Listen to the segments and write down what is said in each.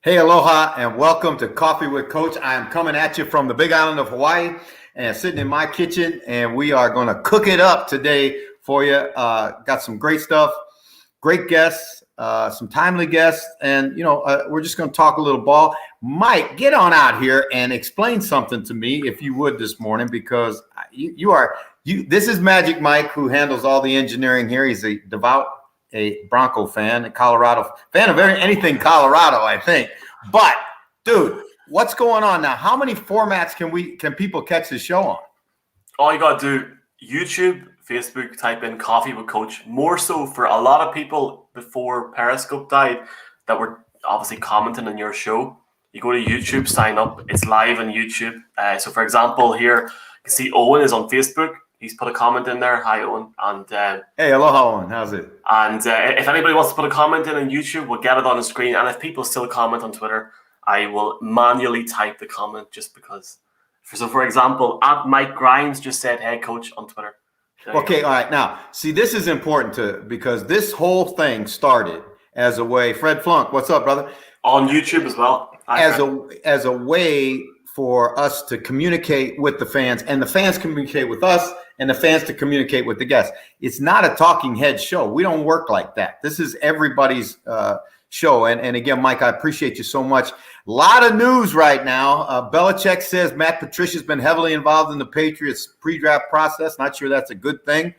Hey, aloha, and welcome to Coffee with Coach. I am coming at you from the Big Island of Hawaii and sitting in my kitchen, and we are going to cook it up today for you. Got some great stuff, great guests, some timely guests, and we're just going to talk a little ball. Mike, get on out here and explain something to me, if you would, this morning, because This is Magic Mike, who handles all the engineering here. He's a devout Bronco fan, a Colorado fan of anything Colorado, I think. But, dude, what's going on now? How many formats can people catch the show on? All you got to do, YouTube, Facebook, type in Coffee with Coach. More so for a lot of people before Periscope died that were obviously commenting on your show. You go to YouTube, sign up. It's live on YouTube. So, for example, here, you can see Owen is on Facebook. He's put a comment in there. Hi, Owen. And hey, aloha, Owen. How's it? And if anybody wants to put a comment in on YouTube, we'll get it on the screen. And if people still comment on Twitter, I will manually type the comment just because. So, for example, at Mike Grimes just said, "Hey, Coach," on Twitter. Okay, all right. Now, see, this is important because this whole thing started as a way. Fred Flunk, what's up, brother? On YouTube as well. As a way for us to communicate with the fans, and the fans communicate with us, and the fans to communicate with the guests. It's not a talking head show. We don't work like that. This is everybody's show. And again, Mike, I appreciate you so much. A lot of news right now. Belichick says Matt Patricia's been heavily involved in the Patriots pre-draft process. Not sure that's a good thing.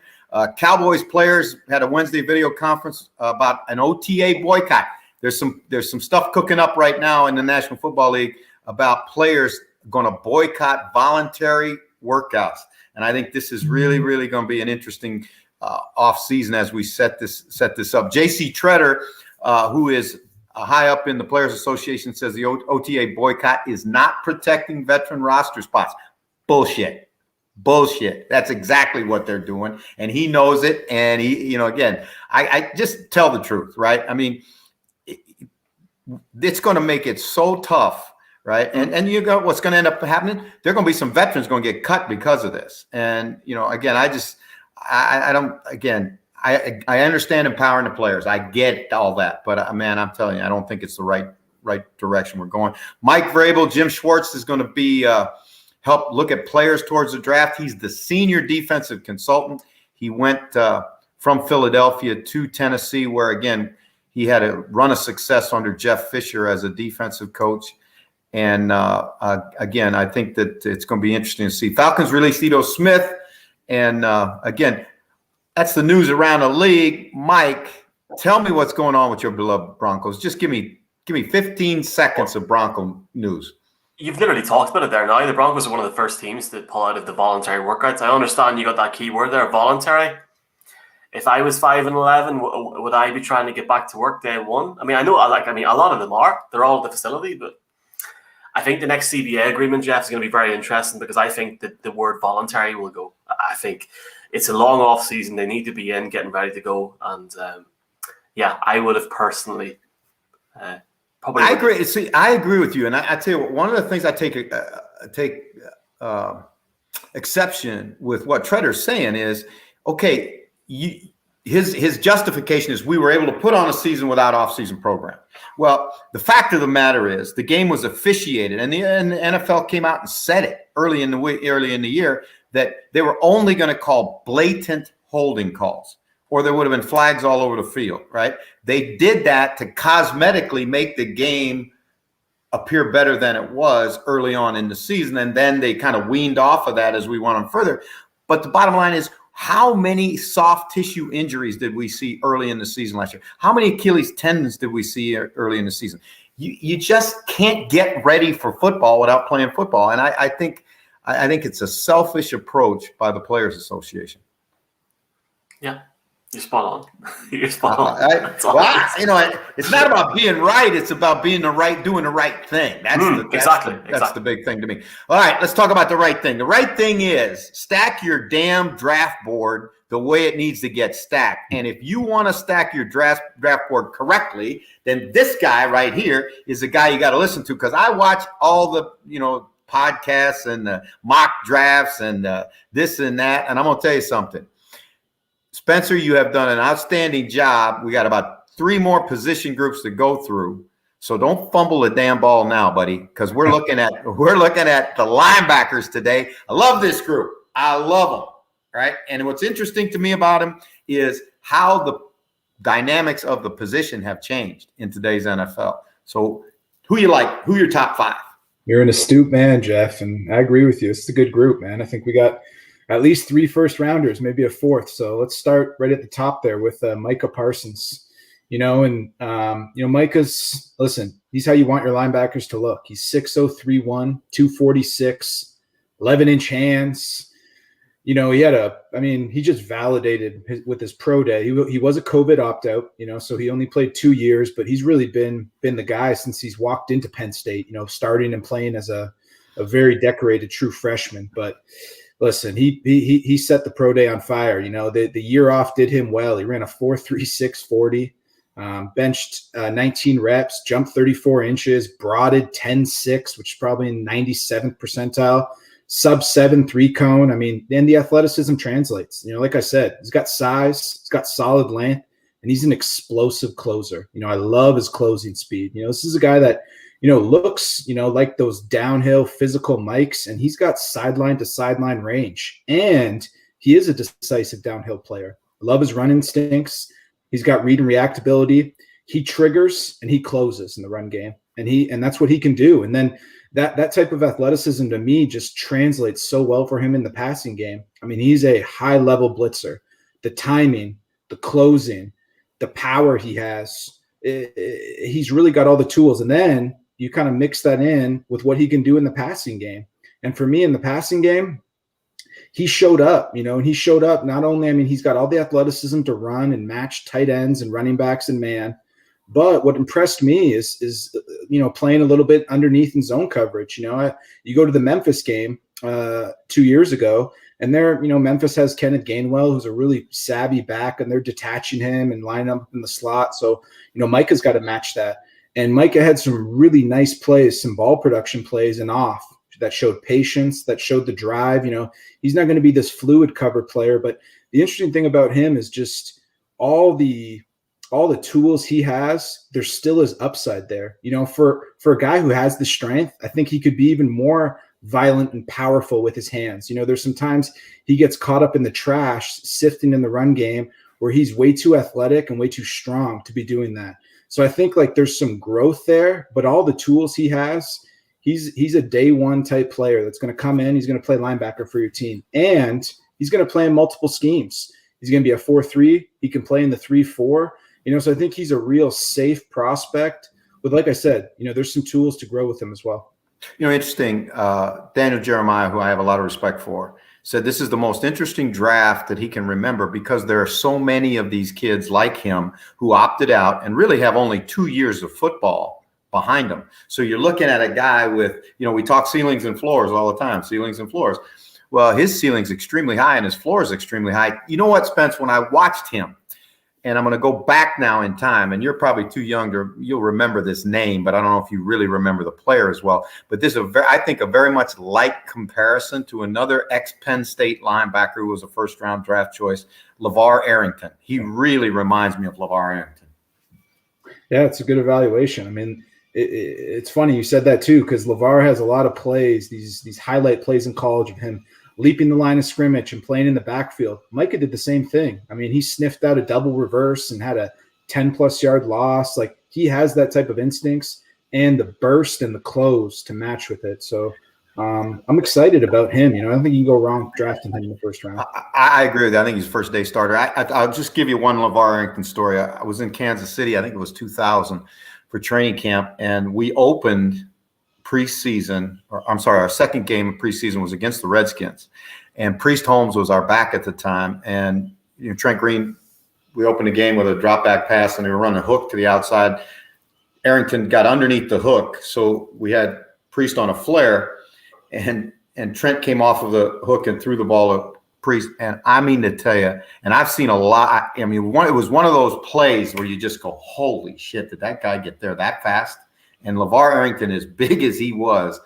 Cowboys players had a Wednesday video conference about an OTA boycott. There's some stuff cooking up right now in the National Football League about players going to boycott voluntary workouts. And I think this is really, really going to be an interesting off season as we set this up. J.C. Treader, who is high up in the Players Association, says the OTA boycott is not protecting veteran roster spots. Bullshit. That's exactly what they're doing, and he knows it. And he, again, I just tell the truth, right? I mean, it's going to make it so tough. Right. And you got what's going to end up happening. There are going to be some veterans going to get cut because of this. And, again, I understand empowering the players. I get all that. But, man, I'm telling you, I don't think it's the right direction we're going. Mike Vrabel, Jim Schwartz is going to be help look at players towards the draft. He's the senior defensive consultant. He went from Philadelphia to Tennessee, where, again, he had a run of success under Jeff Fisher as a defensive coach. And again, I think that it's going to be interesting to see. Falcons released Ito Smith. And again, that's the news around the league. Mike, tell me what's going on with your beloved Broncos. Just give me 15 seconds of Bronco news. You've literally talked about it there now. The Broncos are one of the first teams to pull out of the voluntary workouts. I understand you got that key word there, voluntary. If I was 5-11, would I be trying to get back to work day one? I mean, a lot of them are. They're all at the facility, but I think the next CBA agreement, Jeff, is going to be very interesting because I think that the word voluntary will go. I think it's a long off season. They need to be in, getting ready to go. And I would have personally probably. I agree. See, I agree with you. And I tell you what, one of the things I take exception with what Treader's saying is, okay, his justification is we were able to put on a season without off-season program. Well, the fact of the matter is the game was officiated, and the NFL came out and said it early in the year that they were only going to call blatant holding calls, or there would have been flags all over the field, right? They did that to cosmetically make the game appear better than it was early on in the season, and then they kind of weaned off of that as we went on further. But the bottom line is, how many soft tissue injuries did we see early in the season last year? How many Achilles tendons did we see early in the season? You just can't get ready for football without playing football. And I think it's a selfish approach by the Players Association. Yeah, you're spot on. You're spot on. It's not about being right. It's about doing the right thing. That's the big thing to me. All right, let's talk about the right thing. The right thing is stack your damn draft board the way it needs to get stacked. And if you want to stack your draft board correctly, then this guy right here is the guy you got to listen to, because I watch all the, podcasts and mock drafts and this and that. And I'm going to tell you something. Spencer, you have done an outstanding job. We got about 3 more position groups to go through. So don't fumble the damn ball now, buddy, because we're looking at the linebackers today. I love this group. I love them, right? And what's interesting to me about them is how the dynamics of the position have changed in today's NFL. So who you like? Who are your top 5? You're an astute man, Jeff, and I agree with you. It's a good group, man. I think we got at least 3 first-rounders, maybe a 4th. So let's start right at the top there with Micah Parsons. Micah's, listen, he's how you want your linebackers to look. He's 6'0", 3'1", 246, 11-inch hands. He just validated with his pro day. He was a COVID opt-out, so he only played 2 years, but he's really been the guy since he's walked into Penn State, starting and playing as a very decorated true freshman. But listen, he set the pro day on fire. The year off did him well. He ran a 4.36 40. Benched 19 reps, jumped 34 inches, broaded 10.6, which is probably in 97th percentile, sub 7 3-cone. And the athleticism translates. Like I said, he's got size, he's got solid length, and he's an explosive closer. I love his closing speed. This is a guy that, looks, like those downhill physical Mikes, and he's got sideline to sideline range. And he is a decisive downhill player. I love his run instincts. He's got read and react ability. He triggers and he closes in the run game, and that's what he can do. And then that type of athleticism to me just translates so well for him in the passing game. He's a high level blitzer. The timing, the closing, the power he has, he's really got all the tools. And then you kind of mix that in with what he can do in the passing game. And for me in the passing game, he showed up, and he showed up not only, he's got all the athleticism to run and match tight ends and running backs and man, but what impressed me is playing a little bit underneath in zone coverage. You go to the Memphis game 2 years ago, and there, Memphis has Kenneth Gainwell, who's a really savvy back, and they're detaching him and lining up in the slot. So, Micah's got to match that. And Micah had some really nice plays, some ball production plays and off that showed patience, that showed the drive. He's not going to be this fluid cover player, but the interesting thing about him is just all the tools he has, there still is upside there. For a guy who has the strength, I think he could be even more violent and powerful with his hands. There's sometimes he gets caught up in the trash, sifting in the run game, where he's way too athletic and way too strong to be doing that. So I think there's some growth there, but all the tools he has, he's a day one type player that's going to come in. He's going to play linebacker for your team, and he's going to play in multiple schemes. He's going to be a 4-3. He can play in the 3-4. So I think he's a real safe prospect. But like I said, there's some tools to grow with him as well. Interesting. Daniel Jeremiah, who I have a lot of respect for, said this is the most interesting draft that he can remember because there are so many of these kids like him who opted out and really have only 2 years of football behind them. So you're looking at a guy with, we talk ceilings and floors all the time, ceilings and floors. Well, his ceiling's extremely high and his floor is extremely high. You know what, Spence, when I watched him, and I'm going to go back now in time, and you're probably too young you'll remember this name, but I don't know if you really remember the player as well. But this is, I think, a very much like comparison to another ex-Penn State linebacker who was a first-round draft choice, LeVar Arrington. He really reminds me of LeVar Arrington. Yeah, it's a good evaluation. It's funny you said that too, because LeVar has a lot of plays, these highlight plays in college of him leaping the line of scrimmage and playing in the backfield. Micah did the same thing. He sniffed out a double reverse and had a 10-plus yard loss. He has that type of instincts and the burst and the close to match with it. So I'm excited about him. I don't think you can go wrong drafting him in the first round. I agree with that. I think he's first-day starter. I'll just give you one LeVar Arrington story. I was in Kansas City, I think it was 2000, for training camp, and we opened preseason, our second game of preseason was against the Redskins, and Priest Holmes was our back at the time. And Trent Green, we opened the game with a drop back pass, and they were running a hook to the outside. Arrington got underneath the hook, so we had Priest on a flare, and Trent came off of the hook and threw the ball to Priest. And I mean to tell you, and I've seen a lot. It was one of those plays where you just go, "Holy shit! Did that guy get there that fast?" And LeVar Arrington, as big as he was,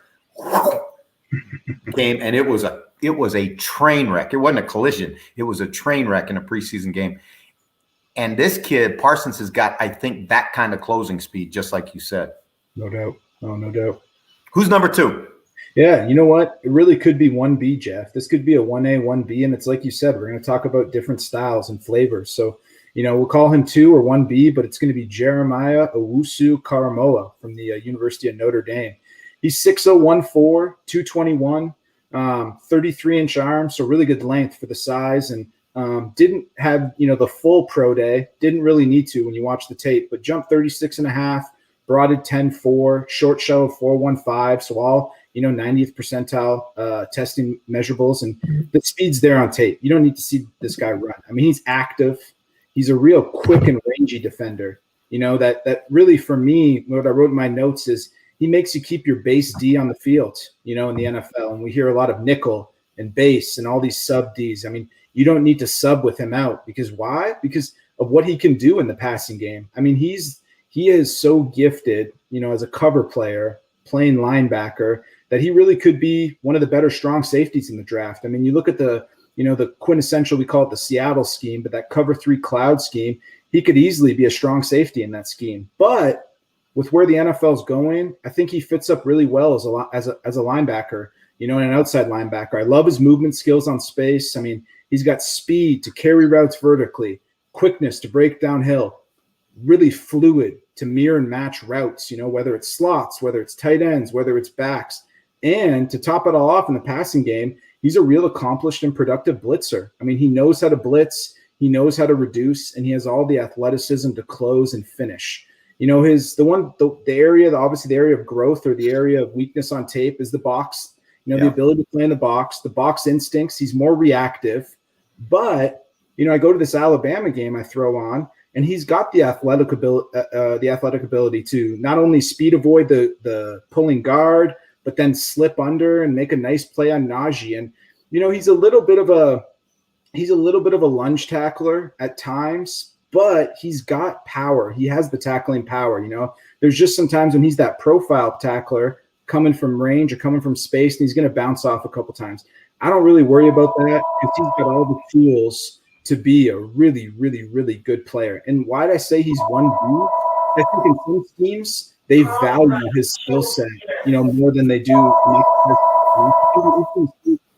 came, and it was a train wreck. It wasn't a collision. It was a train wreck in a preseason game. And this kid, Parsons, has got, I think, that kind of closing speed, just like you said. No doubt. Oh, no doubt. Who's number 2? Yeah, you know what? It really could be 1B, Jeff. This could be a 1A, 1B, and it's like you said, we're going to talk about different styles and flavors. So, we'll call him 2 or 1B, but it's going to be Jeremiah Owusu-Karamoah from the University of Notre Dame. He's 6'0", 221, 33-inch arm, so really good length for the size, and didn't have, the full pro day, didn't really need to when you watch the tape, but jumped 36.5, broaded 10.4, short shell of 4.15, so all 90th percentile testing measurables, and the speed's there on tape. You don't need to see this guy run. I mean, he's active. He's a real quick and rangy defender. That really, for me, what I wrote in my notes is he makes you keep your base D on the field, in the NFL. And we hear a lot of nickel and base and all these sub Ds. I mean, you don't need to sub with him out because why? Because of what he can do in the passing game. I mean, he is so gifted, as a cover player, playing linebacker, that he really could be one of the better strong safeties in the draft. I mean, you look at the quintessential, we call it the Seattle scheme, but that cover 3 cloud scheme, he could easily be a strong safety in that scheme. But with where the NFL's going, I think he fits up really well as a linebacker, and an outside linebacker. I love his movement skills on space. I mean, he's got speed to carry routes vertically, quickness to break downhill, really fluid to mirror and match routes, whether it's slots, whether it's tight ends, whether it's backs. And to top it all off in the passing game, he's a real accomplished and productive blitzer. I mean, he knows how to blitz, he knows how to reduce, and he has all the athleticism to close and finish. The area of growth or the area of weakness on tape is the box. The ability to play in the box instincts. He's more reactive, but I go to this Alabama game I throw on, and he's got the athletic ability to not only speed avoid the pulling guard, but then slip under and make a nice play on Najee. And he's a little bit of a lunge tackler at times, but he's got power. He has the tackling power. There's just sometimes when he's that profile tackler coming from range or coming from space, and he's going to bounce off a couple times. I don't really worry about that because he's got all the tools to be a really, really, really good player. And why did I say he's 1B? I think in some teams they value his skill set, more than they do.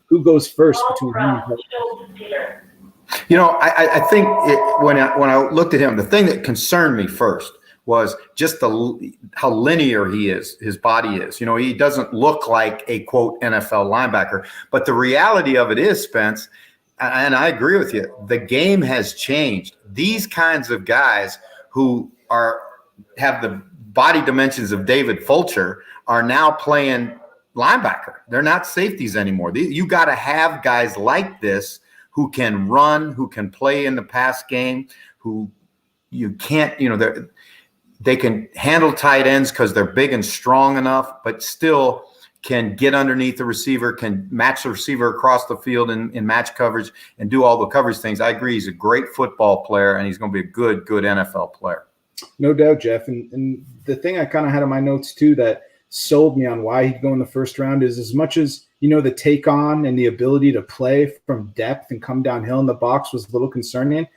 Who goes first between him and Peter? I think when I looked at him, the thing that concerned me first was just how linear he is, his body is. He doesn't look like a, quote, NFL linebacker. But the reality of it is, Spence, and I agree with you, the game has changed. These kinds of guys who have the body dimensions of David Fulcher are now playing linebacker. They're not safeties anymore. You got to have guys like this who can run, who can play in the pass game, who you can't, they can handle tight ends because they're big and strong enough, but still can get underneath the receiver, can match the receiver across the field in match coverage and do all the coverage things. I agree. He's a great football player, and he's going to be a good NFL player. No doubt, Jeff. And the thing I kind of had in my notes too that sold me on why he'd go in the first round is as much as, the take on and the ability to play from depth and come downhill in the box was a little concerning.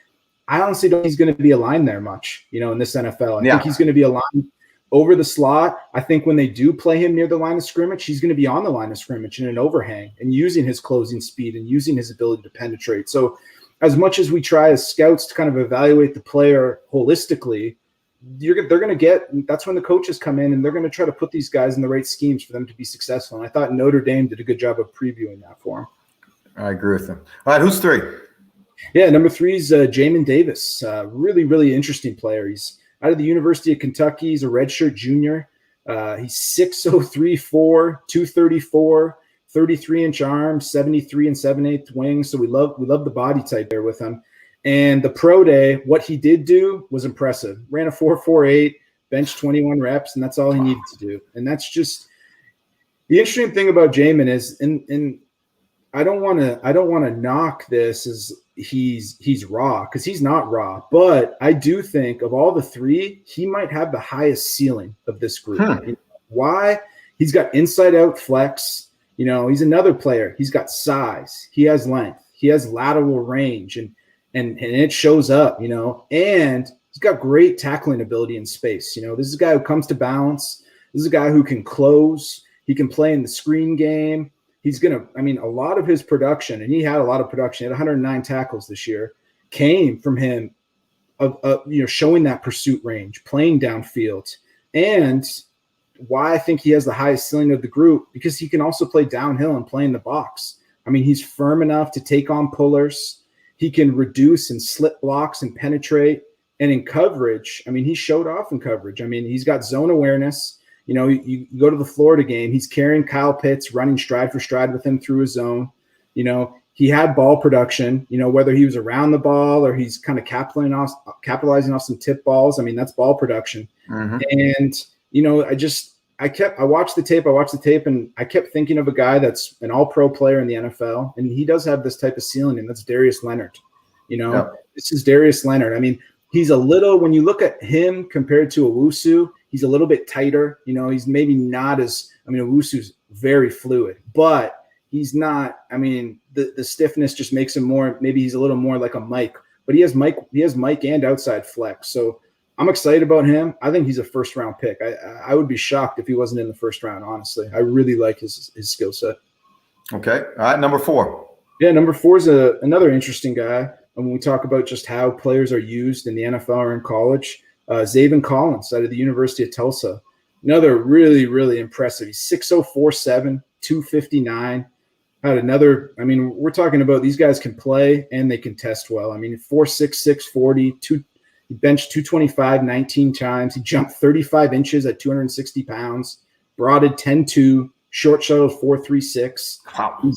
I honestly don't think he's going to be aligned there much, in this NFL. I think he's going to be aligned over the slot. I think when they do play him near the line of scrimmage, he's going to be on the line of scrimmage in an overhang and using his closing speed and using his ability to penetrate. So as much as we try as scouts to kind of evaluate the player holistically, they're going to get – that's when the coaches come in and they're going to try to put these guys in the right schemes for them to be successful. And I thought Notre Dame did a good job of previewing that for him. I agree with him. All right, who's 3? Yeah, number 3 is Jamin Davis. Really, really interesting player. He's out of the University of Kentucky. He's a redshirt junior. He's 6'0", 3'4", 234, 33-inch arm, 73 and 7/8 wings. So we love the body type there with him. And the pro day, what he did do was impressive. Ran a 4.48, bench 21 reps, and that's all he needed to do. And that's just the interesting thing about Jamin is, and I don't want to knock this as he's raw, because he's not raw. But I do think of all the 3, he might have the highest ceiling of this group. Why? He's got inside out flex. He's another player. He's got size. He has length. He has lateral range, and it shows up, and he's got great tackling ability in space. This is a guy who comes to balance, This is a guy who can close. He can play in the screen game. He's going to, I mean, a lot of his production, and he had a lot of production, he had 109 tackles this year, came from him, showing that pursuit range, playing downfield. And why I think he has the highest ceiling of the group, because he can also play downhill and play in the box. I mean, he's firm enough to take on pullers. He can reduce and slip blocks and penetrate. And in coverage, I mean, he showed off in coverage. I mean, he's got zone awareness. You know, you go to the Florida game, he's carrying Kyle Pitts, running stride for stride with him through his zone. You know, he had ball production, you know, whether he was around the ball or he's kind of capitalizing off some tip balls. I mean, that's ball production. Mm-hmm. And, you know, I watched the tape and I kept thinking of a guy that's an all-pro player in the NFL. And he does have this type of ceiling, and that's Darius Leonard. You know, yep. This is Darius Leonard. I mean, he's a little, when you look at him compared to Owusu, he's a little bit tighter. You know, he's maybe not as, I mean, Owusu's very fluid, but he's not, I mean, the stiffness just makes him more, maybe he's a little more like a Mike, but he has Mike and outside flex. So I'm excited about him. I think he's a first round pick. I would be shocked if he wasn't in the first round, honestly. I really like his skill set. Okay. All right. Number 4. Yeah. Number 4 is another interesting guy. And when we talk about just how players are used in the NFL or in college, Zaven Collins out of the University of Tulsa, another really, really impressive. He's 6'0", 259. Had another, I mean, we're talking about these guys can play and they can test well. I mean, 4'6", 40, he benched 225 19 times. He jumped 35 inches at 260 pounds, broaded 10'2", short shuttled 4'36". Wow.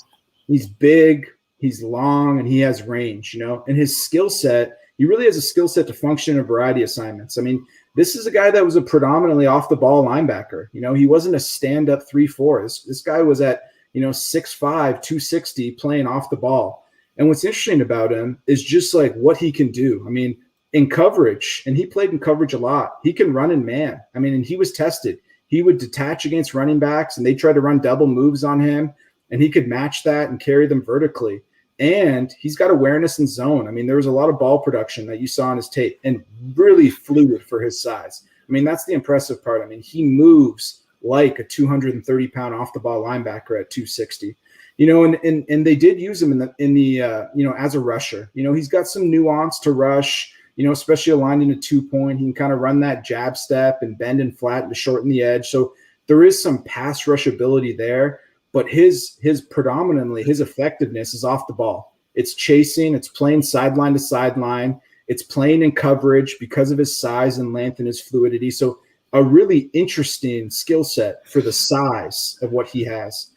He's big. He's long, and he has range, you know, and his skill set, he really has a skill set to function in a variety of assignments. I mean, this is a guy that was a predominantly off the ball linebacker. You know, he wasn't a stand up 3-4. This guy was at, you know, 6'5", 260 playing off the ball. And what's interesting about him is just like what he can do. I mean, in coverage, and he played in coverage a lot, he can run in man. I mean, and he was tested. He would detach against running backs, and they tried to run double moves on him, and he could match that and carry them vertically. And he's got awareness in zone. I mean, there was a lot of ball production that you saw on his tape, and really fluid for his size. I mean, that's the impressive part. I mean, he moves like a 230-pound off-the-ball linebacker at 260. You know, and they did use him in the you know, as a rusher. You know, he's got some nuance to rush, you know, especially aligned in a 2-point. He can kind of run that jab step and bend and flatten to shorten the edge. So there is some pass rush ability there. But his predominantly, his effectiveness is off the ball. It's chasing, it's playing sideline to sideline, it's playing in coverage because of his size and length and his fluidity. So a really interesting skill set for the size of what he has.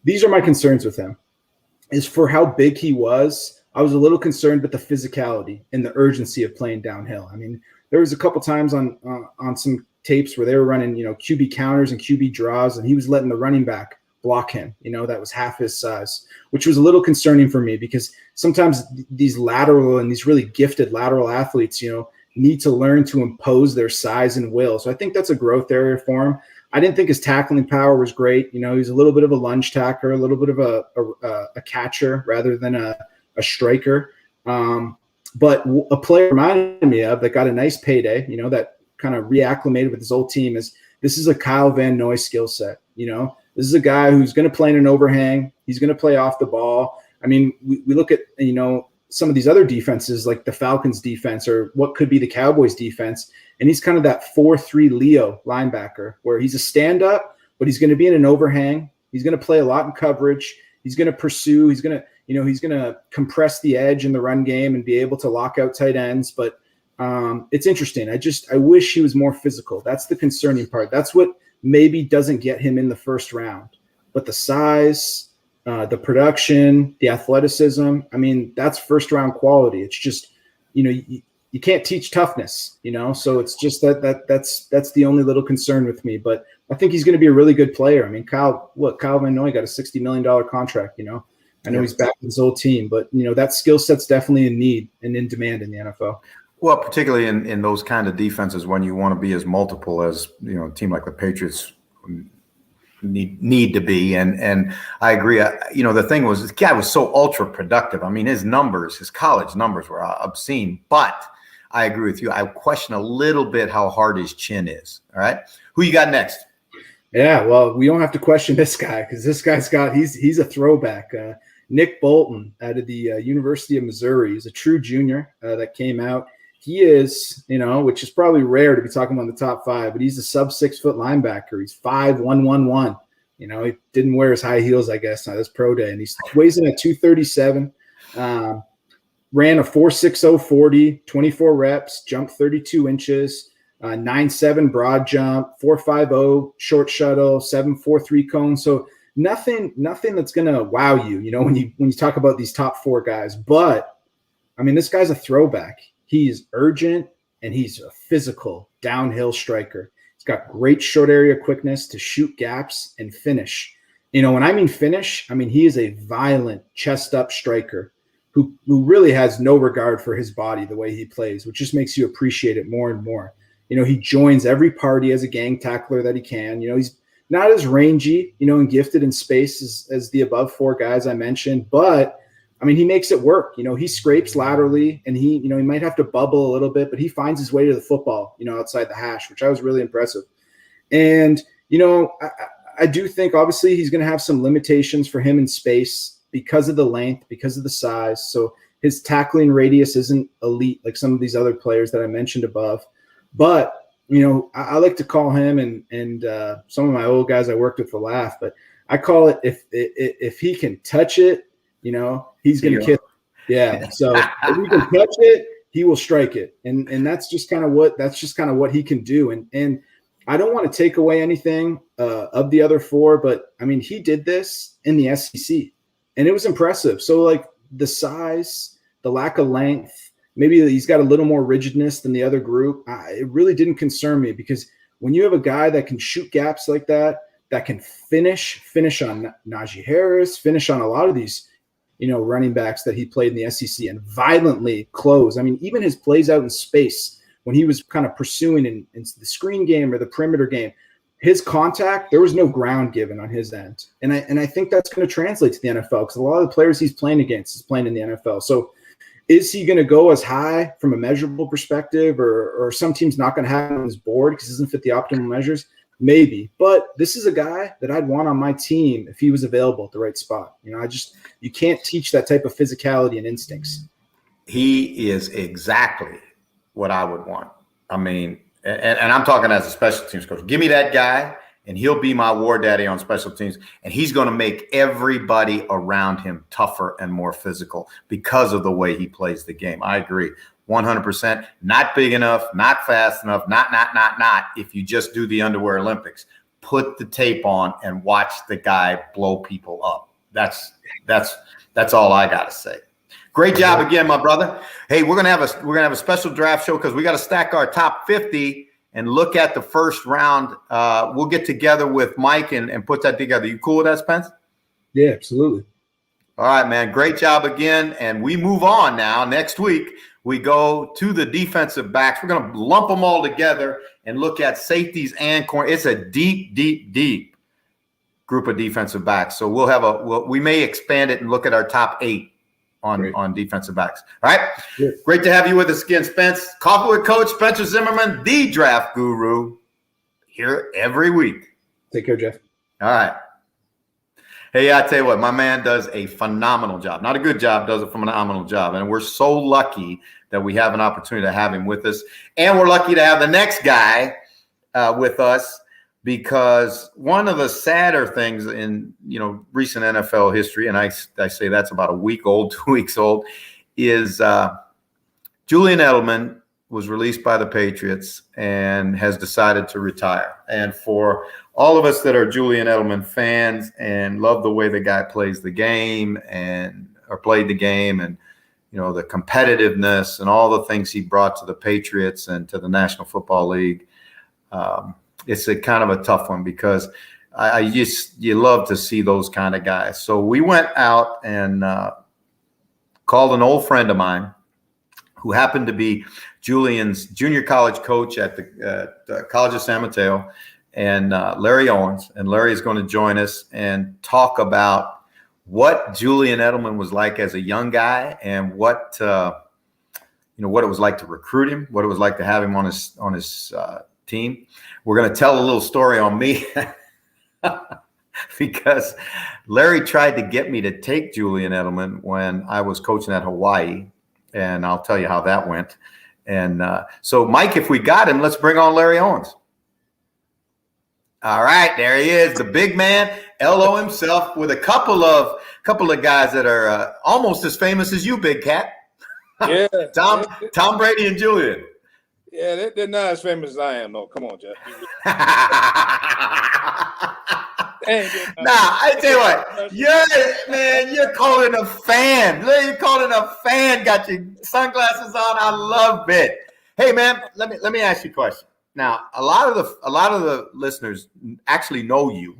These are my concerns with him. Is for how big he was, I was a little concerned with the physicality and the urgency of playing downhill. I mean, there was a couple times on some tapes where they were running, you know, QB counters and QB draws, and he was letting the running back block him, you know, that was half his size, which was a little concerning for me because sometimes these lateral and these really gifted lateral athletes, you know, need to learn to impose their size and will. So I think that's a growth area for him. I didn't think his tackling power was great. You know, he's a little bit of a lunge tackler, a little bit of a catcher rather than a striker. But a player reminded me of that got a nice payday, you know, that kind of reacclimated with his old team this is a Kyle Van Noy skill set, you know. This is a guy who's going to play in an overhang. He's going to play off the ball. I mean, we look at, you know, some of these other defenses like the Falcons defense or what could be the Cowboys defense. And he's kind of that 4-3 Leo linebacker where he's a stand-up, but he's going to be in an overhang. He's going to play a lot in coverage. He's going to pursue. He's going to compress the edge in the run game and be able to lock out tight ends. But it's interesting. I wish he was more physical. That's the concerning part. That's what maybe doesn't get him in the first round, but the size, the production, the athleticism, I mean, that's first round quality. It's just, you know, you can't teach toughness, you know? So it's just that's the only little concern with me, but I think he's going to be a really good player. I mean, Kyle Van Noy got a $60 million contract, you know, I know he's back with his old team, but you know, that skill set's definitely in need and in demand in the NFL. Well, particularly in those kind of defenses when you want to be as multiple as, you know, a team like the Patriots need to be. And I agree. You know, the thing was, this guy was so ultra productive. I mean, his college numbers were obscene, but I agree with you. I question a little bit how hard his chin is. All right. Who you got next? Yeah, well, we don't have to question this guy because this guy's he's a throwback. Nick Bolton out of the University of Missouri. He's a true junior that came out. He is, which is probably rare to be talking about in the top 5, but he's a sub 6 foot linebacker. He's 5'1", 111. He didn't wear his high heels, I guess, on this pro day, and he weighs in at 237. Ran a 4.60 40, 24 reps, jumped 32 inches. 9.7 broad jump, 4.50 short shuttle, 7.43 cone. So nothing that's gonna wow you, when you talk about these top 4 guys. But I mean, this guy's a throwback. He's urgent and he's a physical downhill striker. He's got great short area quickness to shoot gaps and finish. When I mean finish, I mean he is a violent chest up striker who really has no regard for his body the way he plays, which just makes you appreciate it more and more. He joins every party as a gang tackler that he can. He's not as rangy, and gifted in space as the above 4 guys I mentioned, but I mean, he makes it work. He scrapes laterally and he might have to bubble a little bit, but he finds his way to the football, outside the hash, which I was really impressive. And, I do think obviously he's going to have some limitations for him in space because of the length, because of the size. So his tackling radius isn't elite like some of these other players that I mentioned above. But, I like to call him and some of my old guys I worked with will laugh, but I call it if he can touch it, he's going to kiss it. Yeah. So if he can touch it, he will strike it. And that's just kind of what he can do. And I don't want to take away anything of the other 4, but I mean, he did this in the SEC and it was impressive. So like the size, the lack of length, maybe he's got a little more rigidness than the other group. It really didn't concern me because when you have a guy that can shoot gaps like that can finish on Najee Harris, finish on a lot of these, running backs that he played in the SEC and violently close. I mean, even his plays out in space when he was kind of pursuing in the screen game or the perimeter game, his contact, there was no ground given on his end. And I think that's going to translate to the NFL because a lot of the players he's playing against is playing in the NFL. So is he going to go as high from a measurable perspective or some teams not going to have him on his board because he doesn't fit the optimal measures? Maybe. But this is a guy that I'd want on my team if he was available at the right spot. You can't teach that type of physicality and instincts. He is exactly what I would want. I mean, and I'm talking as a special teams coach. Give me that guy and he'll be my war daddy on special teams. And he's going to make everybody around him tougher and more physical because of the way he plays the game. I agree. 100%. Not big enough, not fast enough, not. If you just do the underwear Olympics, put the tape on and watch the guy blow people up. That's all I got to say. Great job again, my brother. Hey, we're gonna have a special draft show because we got to stack our top 50 and look at the first round. We'll get together with Mike and put that together. You cool with that, Spence? Yeah, absolutely. All right, man. Great job again. And we move on now. Next week, we go to the defensive backs. We're going to lump them all together and look at safeties and corner. It's a deep group of defensive backs. So we may expand it and look at our top 8 on defensive backs. All right. Yeah. Great to have you with us again, Spence. Coffee with Coach Spencer Zimmerman, the draft guru, here every week. Take care, Jeff. All right. Hey, I tell you what, my man does a phenomenal job. Not a good job, does a phenomenal job. And we're so lucky that we have an opportunity to have him with us. And we're lucky to have the next guy with us because one of the sadder things in, recent NFL history, and I say that's about a week old, 2 weeks old, is Julian Edelman was released by the Patriots and has decided to retire. And for all of us that are Julian Edelman fans and love the way the guy plays the game or played the game and, the competitiveness and all the things he brought to the Patriots and to the National Football League, it's a kind of a tough one because you love to see those kind of guys. So we went out and called an old friend of mine who happened to be Julian's junior college coach at the College of San Mateo, and Larry Owens. And Larry is going to join us and talk about what Julian Edelman was like as a young guy and what it was like to recruit him, what it was like to have him on his team. We're going to tell a little story on me because Larry tried to get me to take Julian Edelman when I was coaching at Hawaii, and I'll tell you how that went. And so, Mike, if we got him, let's bring on Larry Owens. All right, there he is, the big man, LO himself, with a couple of guys that are almost as famous as you, Big Cat. Yeah, Tom Brady and Julian. Yeah, they're not as famous as I am, though. Come on, Jeff. I tell you what, you're calling a fan. You're calling a fan. Got your sunglasses on. I love it. Hey, man, let me ask you a question. Now, a lot of the listeners actually know you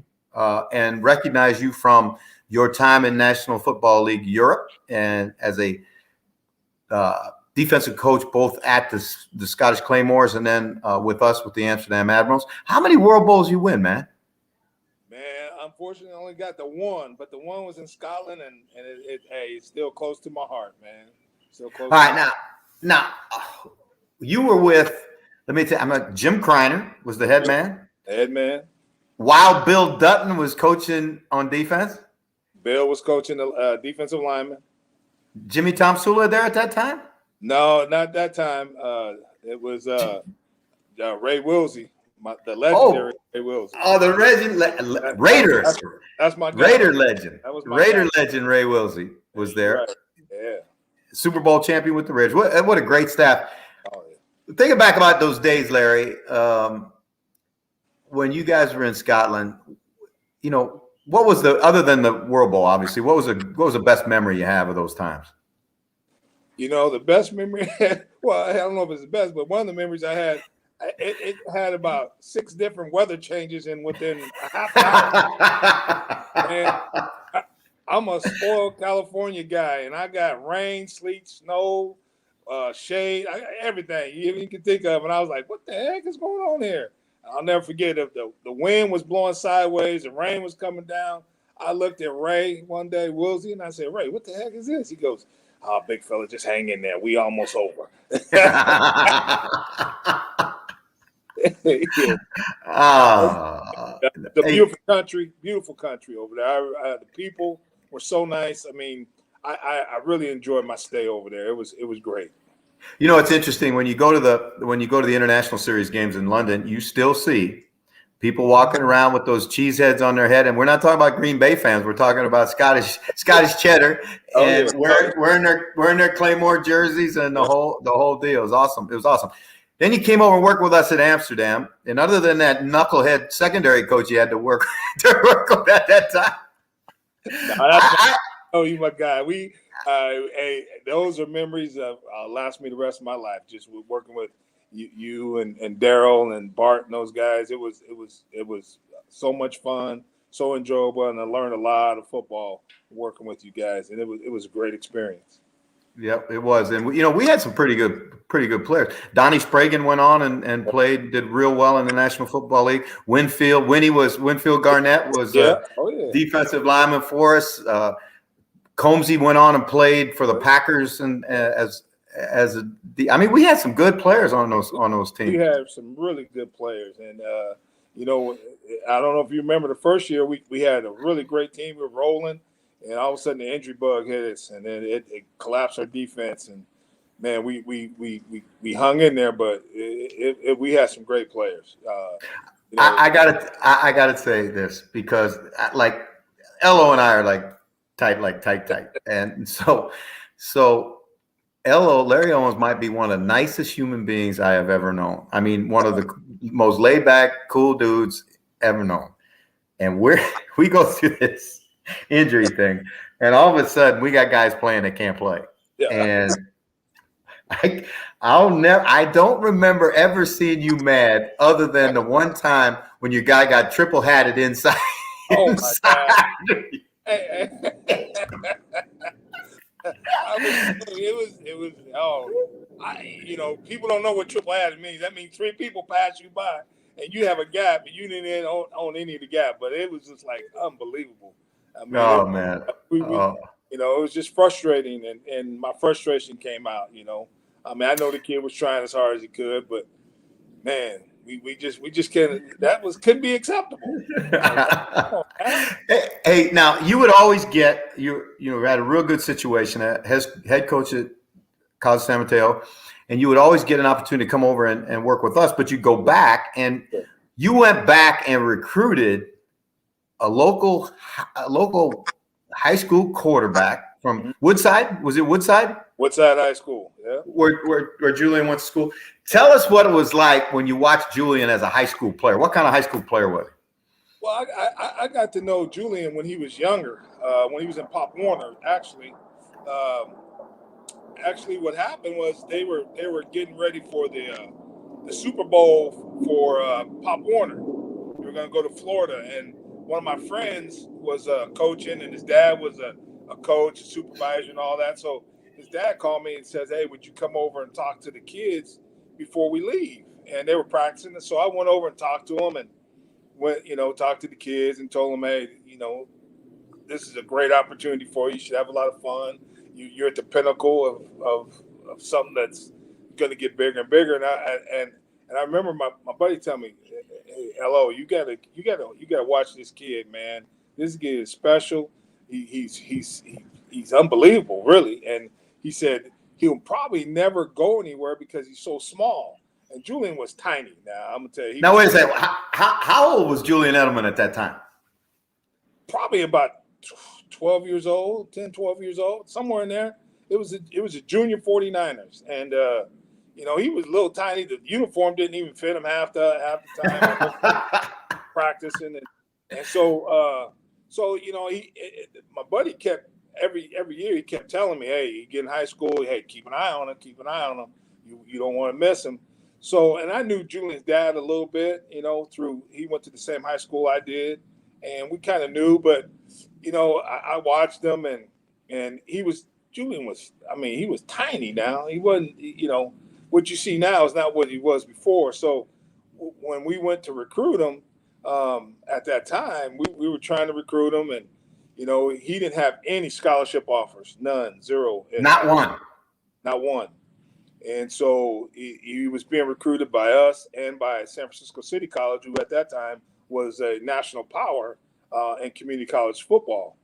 and recognize you from your time in National Football League Europe and as a defensive coach both at the Scottish Claymores and then with us with the Amsterdam Admirals. How many World Bowls you win, man? Man, unfortunately, I only got the one, but the one was in Scotland, and it's still close to my heart, man. Still close. All right, now, you were with. Let me tell you, Jim Kreiner was the head man. Head man. While Bill Dutton was coaching on defense. Bill was coaching the defensive lineman. Jimmy Tomsula there at that time? No, not that time. It was Ray Wilsey, the legendary Ray Wilsey. Oh, the Raider. That's my guy. Raider legend. That was my Raider guy. legend Ray Wilsey was there. Right. Yeah. Super Bowl champion with the Raiders. What a great staff. Oh, yeah. Thinking back about those days, Larry, when you guys were in Scotland, what was other than the World Bowl, obviously, what was the best memory you have of those times? The best memory, well, I don't know if it's the best, but one of the memories I had, it had about 6 different weather changes within a half hour. And I'm a spoiled California guy, and I got rain, sleet, snow, shade, everything you can think of. And I was like, what the heck is going on here? I'll never forget it. The wind was blowing sideways, the rain was coming down. I looked at Ray one day, Wilsey, and I said, Ray, what the heck is this? He goes, oh, big fella, just hang in there. We almost over. The beautiful country over there. The people were so nice. I mean, I really enjoyed my stay over there. It was great. It's interesting when you go to the International Series games in London, you still see people walking around with those cheese heads on their head, and we're not talking about Green Bay fans. We're talking about Scottish cheddar, and wearing their Claymore jerseys and the whole deal. It was awesome. It was awesome. Then you came over and worked with us at Amsterdam, and other than that knucklehead secondary coach you had to work with at that time. You my guy. Those are memories of last me the rest of my life. Just working with you and Daryl and Bart and those guys. It was so much fun, so enjoyable, and I learned a lot of football working with you guys. And it was a great experience. Yep, it was. And we had some pretty good players. Donnie Spragan went on and did real well in the National Football League. Winfield Garnett was defensive lineman for us. Combsy went on and played for the Packers and we had some good players on those teams. We had some really good players, and I don't know if you remember the first year we had a really great team. We were rolling, and all of a sudden the injury bug hit us, and then it collapsed our defense. And man, we hung in there, but we had some great players. I gotta say this because like Elo and I are like tight, and so Larry Owens might be one of the nicest human beings I have ever known. I mean, one of the most laid back, cool dudes ever known. And we go through this injury thing, and all of a sudden we got guys playing that can't play. Yeah. And I don't remember ever seeing you mad other than the one time when your guy got triple hatted inside. Oh my God. People don't know what triple hatted means. That means 3 people pass you by and you have a gap, and you didn't own any of the gap. But it was just like unbelievable. I mean, man. It was just frustrating, and my frustration came out. I mean, I know the kid was trying as hard as he could, but man, we just can't. That couldn't be acceptable. Hey, now you would always get you had a real good situation as head coach at College San Mateo, and you would always get an opportunity to come over and work with us. But you go back and you went back and recruited a local high school quarterback from Woodside. Was it Woodside? Woodside High School. Yeah. Where Julian went to school. Tell us what it was like when you watched Julian as a high school player. What kind of high school player was he? Well, I got to know Julian when he was younger, when he was in Pop Warner. Actually, what happened was they were getting ready for the Super Bowl for Pop Warner. We were going to go to Florida, and one of my friends was coaching, and his dad was a coach, a supervisor, and all that. So his dad called me and says, "Hey, would you come over and talk to the kids before we leave?" And they were practicing, and so I went over and talked to them and went, talked to the kids and told them, "Hey, this is a great opportunity for you. You should have a lot of fun. You're at the pinnacle of something that's going to get bigger and bigger." And I remember my buddy telling me, "Hey, hello, you gotta watch this kid, man. This kid is special. He's unbelievable, really." And he said he'll probably never go anywhere because he's so small. And Julian was tiny. Now I'm gonna tell you. Now wait a second. How old was Julian Edelman at that time? Probably about 12 years old, 10, 12 years old, somewhere in there. It was a junior 49ers, and he was a little tiny. The uniform didn't even fit him half the time practicing, and so my buddy kept every year he kept telling me, "Hey, you get in high school, hey, keep an eye on him. You don't want to miss him." So, and I knew Julian's dad a little bit, through he went to the same high school I did, and we kind of knew, but I watched him, and Julian was tiny now. He wasn't, what you see now is not what he was before. So when we went to recruit him, at that time, we were trying to recruit him, and he didn't have any scholarship offers, none, zero, Not one. And so he was being recruited by us and by San Francisco City College, who at that time was a national power in community college football.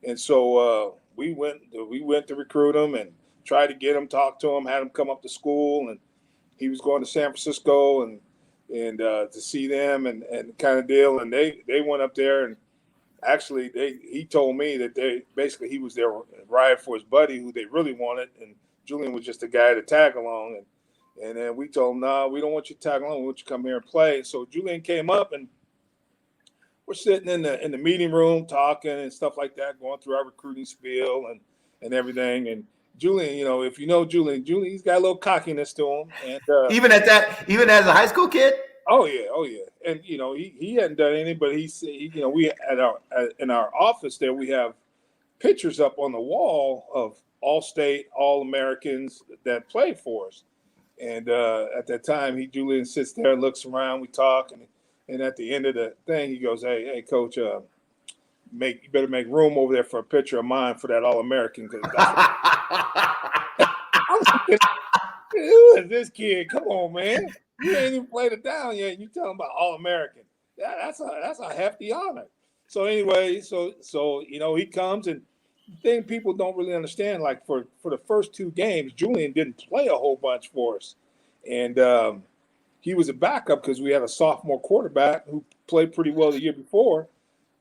And so we went to recruit him and tried to get him, talk to him, had him come up to school, and he was going to San Francisco and to see them and kind of deal. And they went up there, and actually he told me that he was there ride for his buddy who they really wanted, and Julian was just a guy to tag along. And then we told him, "No, we don't want you to tag along. We want you to come here and play." So Julian came up, and we're sitting in the meeting room talking and stuff like that, going through our recruiting spiel and everything. And Julian, if you know Julian, he's got a little cockiness to him. And Even as a high school kid? Oh yeah. And he hadn't done anything, but he said, we in our office there, we have pictures up on the wall of All-State, All-Americans that played for us. And at that time, Julian sits there and looks around, we talk, and at the end of the thing, he goes, hey, coach, you better make room over there for a picture of mine for that All-American. Because I was thinking, who is this kid? Come on, man. You ain't even played it down yet. You tell him about All-American. That's a hefty honor. So anyway, so he comes, and the thing people don't really understand, like for the first two games, Julian didn't play a whole bunch for us. And he was a backup because we had a sophomore quarterback who played pretty well the year before.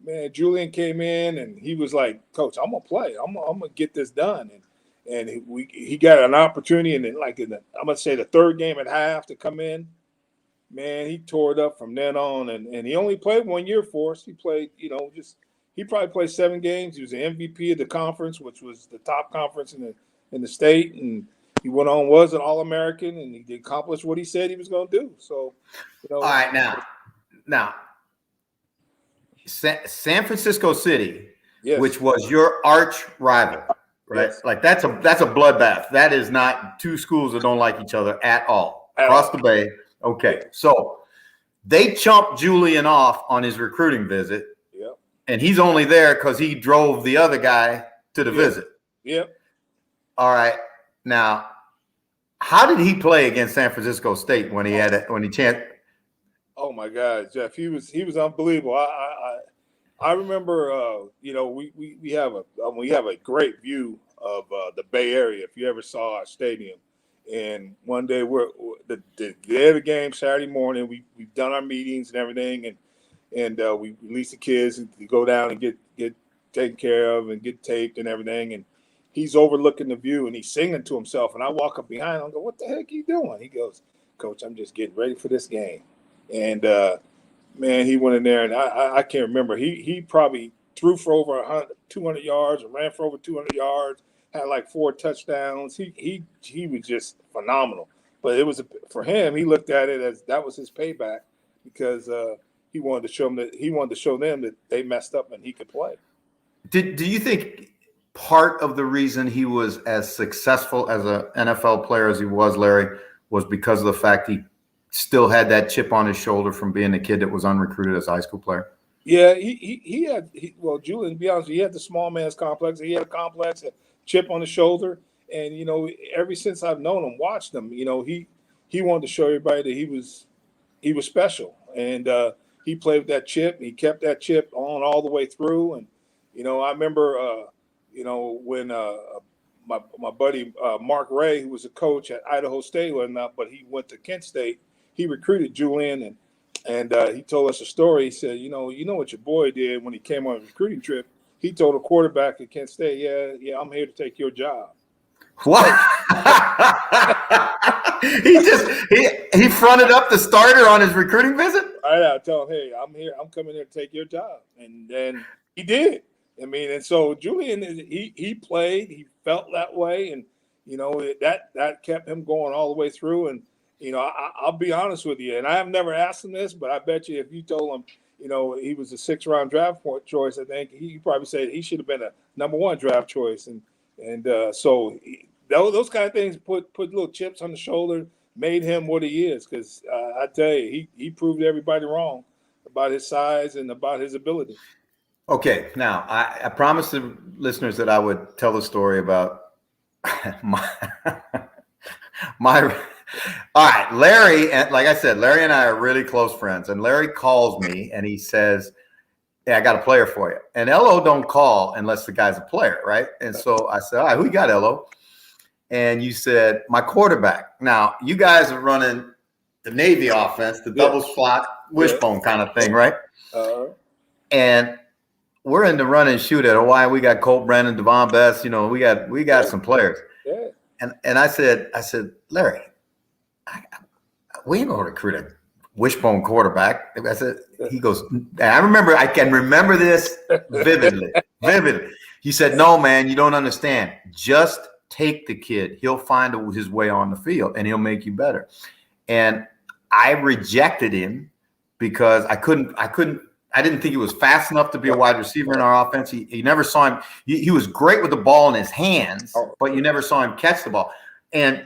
Man, Julian came in, and he was like, "Coach, I'm gonna play. I'm gonna get this done." And he got an opportunity, and then I'm gonna say the third game at half to come in. Man, he tore it up from then on, and he only played 1 year for us. He played, he probably played 7 games. He was the MVP of the conference, which was the top conference in the state, and he went on, was an All-American, and he accomplished what he said he was going to do. So, all right, now, San Francisco City, yes, which was your arch rival, right? Yes. Like that's a bloodbath. That is not two schools that don't like each other at all across the bay. Okay, so they chumped Julian off on his recruiting visit, and he's only there because he drove the other guy to the visit. Yep. All right, now, how did he play against San Francisco State when he chanced? Oh my God, Jeff, he was unbelievable. I remember, we have a great view of the Bay Area. If you ever saw our stadium, and one day we're the day of the game Saturday morning, we've done our meetings and everything, and we release the kids to go down and get taken care of and get taped and everything, and he's overlooking the view and he's singing to himself, and I walk up behind him and go, "What the heck are you doing?" He goes, "Coach, I'm just getting ready for this game." And man, he went in there, and I can't remember. He probably threw for over 200 yards or ran for over 200 yards, had like 4 touchdowns. He was just phenomenal. But it was for him. He looked at it as that was his payback because he wanted to show them that they messed up and he could play. Do you think part of the reason he was as successful as an NFL player as he was, Larry, was because of the fact he still had that chip on his shoulder from being a kid that was unrecruited as a high school player? Yeah, Julian, to be honest, he had the small man's complex. He had a complex, a chip on his shoulder. And, ever since I've known him, watched him, he wanted to show everybody that he was special. And he played with that chip. He kept that chip on all the way through. And, I remember, when my buddy Mark Ray, who was a coach at Idaho State, but he went to Kent State, he recruited Julian, and he told us a story. He said, you know what your boy did when he came on a recruiting trip? He told a quarterback at Kent State, yeah, I'm here to take your job. What? he fronted up the starter on his recruiting visit? I tell him, hey, I'm coming here to take your job. And then he did. I mean, and so Julian, he played, he felt that way, and that kept him going all the way through. And I'll be honest with you, and I have never asked him this, but I bet you if you told him, he was a 6th-round draft choice, I think he probably said he should have been a number 1 draft choice. And so those kind of things put little chips on the shoulder, made him what he is. Because I tell you, he proved everybody wrong about his size and about his ability. Okay, now I promised the listeners that I would tell the story about my. All right, Larry, and like I said, Larry and I are really close friends. And Larry calls me and he says, "Hey, I got a player for you." And LO don't call unless the guy's a player, right? And so I said, "All right, who you got, LO?" And you said, "My quarterback." Now, you guys are running the Navy offense, the double slot wishbone kind of thing, right? And we're in the run and shoot at Hawaii. We got Colt Brennan, Devon Best. We got some players. Yeah. And I said, Larry, we ain't gonna recruit a wishbone quarterback. I said, he goes, and I can remember this vividly. He said, "No, man, you don't understand. Just take the kid. He'll find his way on the field and he'll make you better." And I rejected him because I didn't think he was fast enough to be a wide receiver in our offense. He never saw him. He was great with the ball in his hands, but you never saw him catch the ball. And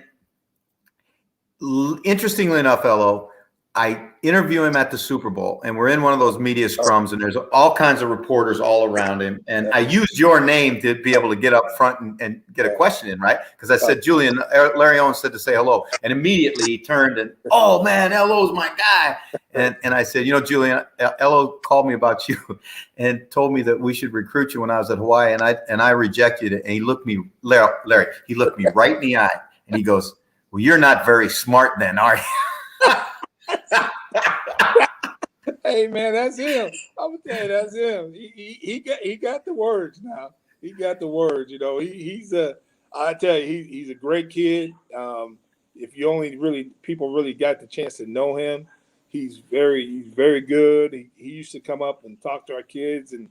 interestingly enough, LO, I interview him at the Super Bowl, and we're in one of those media scrums, and there's all kinds of reporters all around him. And I used your name to be able to get up front and get a question in, right? Because I said, "Julian, Larry Owens said to say hello." And immediately he turned and, "Oh, man, LO's my guy." And I said, "Julian, LO called me about you and told me that we should recruit you when I was at Hawaii, and I rejected it." And he looked me, Larry, he looked me right in the eye, and he goes, "Well, you're not very smart then, are you?" Hey man, that's him. I'm gonna tell you, that's him. He got the words now. He got the words. I tell you, he's a great kid. If you people really got the chance to know him, he's very good. He used to come up and talk to our kids and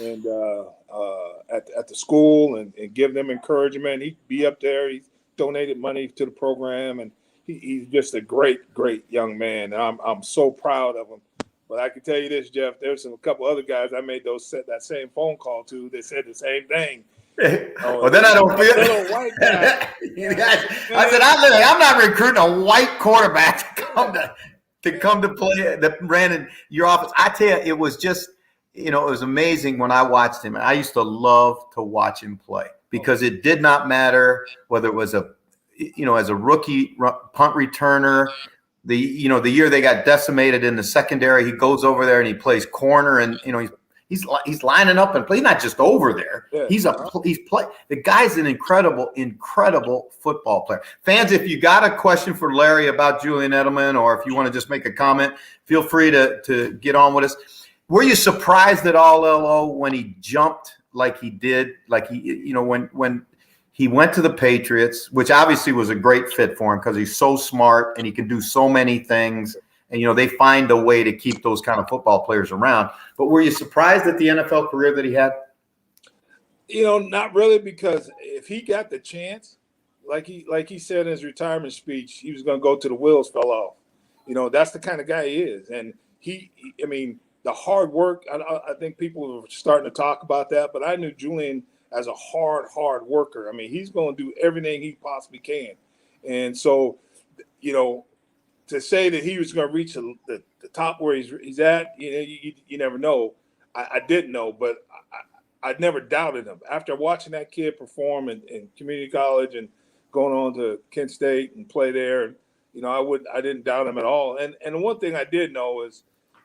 at the school and give them encouragement. He'd be up there. He's donated money to the program, and he's just a great young man. And I'm so proud of him. But I can tell you this, Jeff, there's a couple other guys I made that same phone call to. They said the same thing. Well, then I don't feel it. White guy. I said, I'm not recruiting a white quarterback to come to play that ran in your office. I tell you, it was just, it was amazing when I watched him. And I used to love to watch him play because it did not matter whether it was as a rookie punt returner the year they got decimated in the secondary, he goes over there and he plays corner, and he's lining up and play. Not just over there. Yeah. The guy's an incredible football player. Fans, if you got a question for Larry about Julian Edelman, or if you want to just make a comment, feel free to get on with us. Were you surprised at all, LO, when he jumped like he did? Like when he went to the Patriots, which obviously was a great fit for him because he's so smart and he can do so many things. And, they find a way to keep those kind of football players around. But were you surprised at the NFL career that he had? Not really, because if he got the chance, like he said in his retirement speech, he was going to go to the wheels fell off. That's the kind of guy he is. And the hard work, I think people are starting to talk about that, but I knew Julian as a hard worker. He's going to do everything he possibly can. And so, to say that he was going to reach the top where he's at, you never know. I didn't know, but I never doubted him. After watching that kid perform in community college and going on to Kent State and play there, I didn't doubt him at all. And the one thing I did know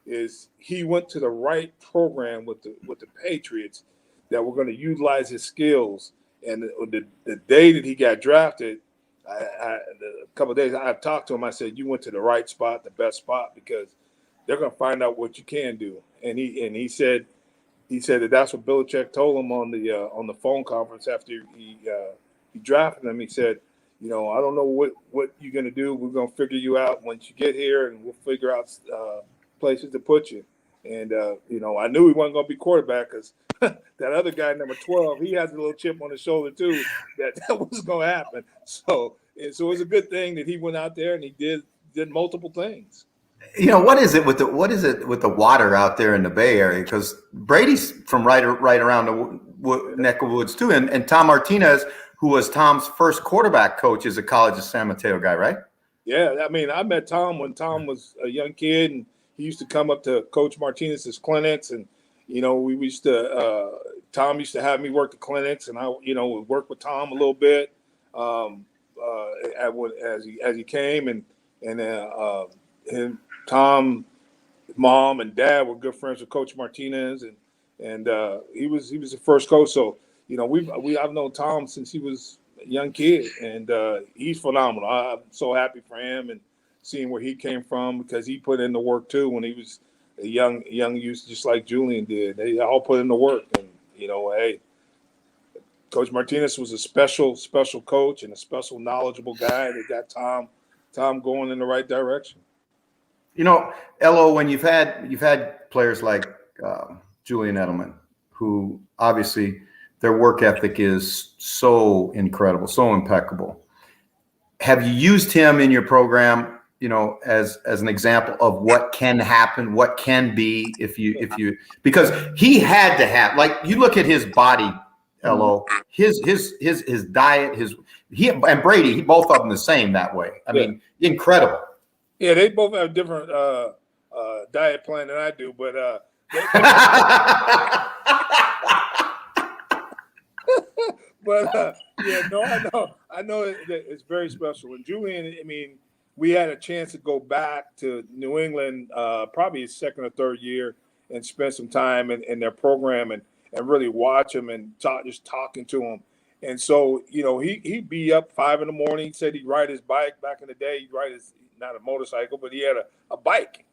is he went to the right program with the Patriots that were going to utilize his skills. And the day that he got drafted, a couple of days, I talked to him. I said, "You went to the right spot, the best spot, because they're going to find out what you can do." And he said that's what Belichick told him on the phone conference after he drafted him. He said, "I don't know what you're going to do. We're going to figure you out once you get here, and we'll figure out places to put you." And I knew he wasn't going to be quarterback because that other guy, number 12, he has a little chip on his shoulder too. That was going to happen. So it was a good thing that he went out there and he did multiple things. What is it with the water out there in the Bay Area? Because Brady's from right around the neck of woods too, and Tom Martinez, who was Tom's first quarterback coach, is a College of San Mateo guy, right? Yeah, I met Tom when Tom was a young kid, and he used to come up to Coach Martinez's clinics, and we used to. Tom used to have me work the clinics, and I would work with Tom a little bit as he came, and him, Tom, mom, and dad were good friends with Coach Martinez, and he was the first coach. So I've known Tom since he was a young kid, and he's phenomenal. I'm so happy for him and seeing where he came from, because he put in the work too when he was a young youth, just like Julian did. They all put in the work, and hey, Coach Martinez was a special coach and a special knowledgeable guy that got Tom going in the right direction. Elo, when you've had players like Julian Edelman, who obviously their work ethic is so incredible, so impeccable. Have you used him in your program, as an example of what can happen, what can be if you because he had to have, like, you look at his body, Elo, his diet, he and Brady, both of them the same that way. I mean, incredible. Yeah, they both have different diet plan than I do, but I know it's very special. And Julian, we had a chance to go back to New England, probably his second or third year, and spend some time in their program and really watch him and just talking to him. And so, he'd be up 5 a.m. He said he'd ride his bike back in the day. He'd ride not a motorcycle, but he had a bike,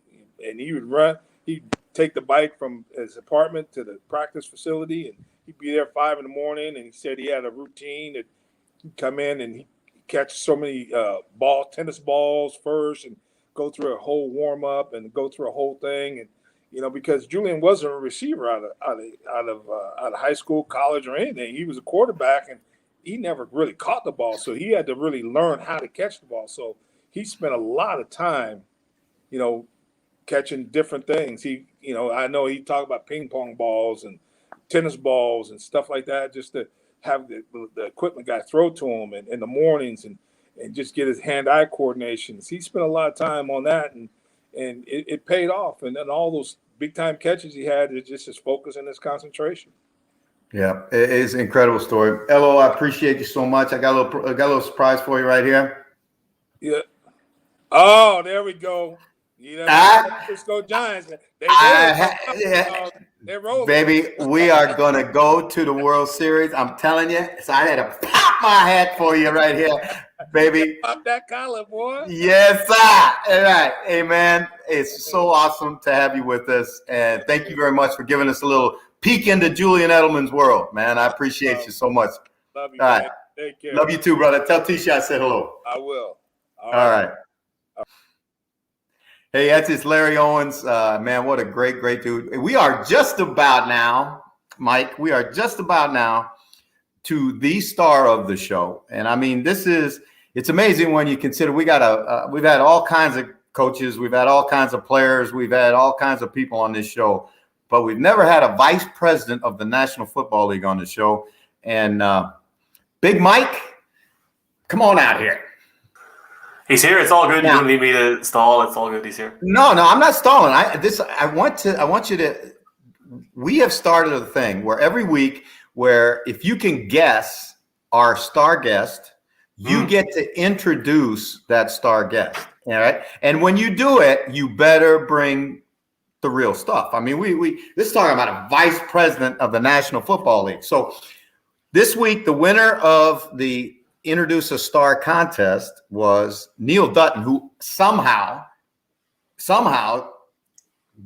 and he would run. He'd take the bike from his apartment to the practice facility, and he'd be there 5 a.m. And he said he had a routine that he'd come in and he'd catch so many tennis balls first, and go through a whole warm up and go through a whole thing. And because Julian wasn't a receiver out of high school, college, or anything, he was a quarterback, and he never really caught the ball, so he had to really learn how to catch the ball. So he spent a lot of time, catching different things. I know he talked about ping pong balls and tennis balls and stuff like that, just to have the equipment guy throw to him in the mornings and just get his hand-eye coordinations. He spent a lot of time on that, and it paid off. And then all those big-time catches he had is just his focus and his concentration. Yeah, it's an incredible story. Elo, I appreciate you so much. I got a little surprise for you right here. Yeah. Oh, there we go. You know, Ah. Frisco Giants. They're rolling. Baby, we are going to go to the World Series. I'm telling you. So I had to pop my hat for you right here, baby. Pop that collar, boy. Yes, sir. All right. Hey, man, it's so awesome to have you with us. And thank you very much for giving us a little peek into Julian Edelman's world, man. I appreciate you so much. Love you, All man. right. Take care. Love you too, brother. Tell Tisha I said hello. I will. All right. Hey, that's just Larry Owens. Man, what a great, great dude. We are just about now, Mike, to the star of the show. And I mean, it's amazing when you consider we've had all kinds of coaches, we've had all kinds of players, we've had all kinds of people on this show, but we've never had a vice president of the National Football League on the show. And Big Mike, come on out here. He's here. It's all good. Now, you don't need me to stall. It's all good. He's here. No, I'm not stalling. We have started a thing where every week, where if you can guess our star guest, you get to introduce that star guest. All right. And when you do it, you better bring the real stuff. I mean, this is talking about a vice president of the National Football League. So this week, the winner of the Introduce a Star contest was Neil Dutton, who somehow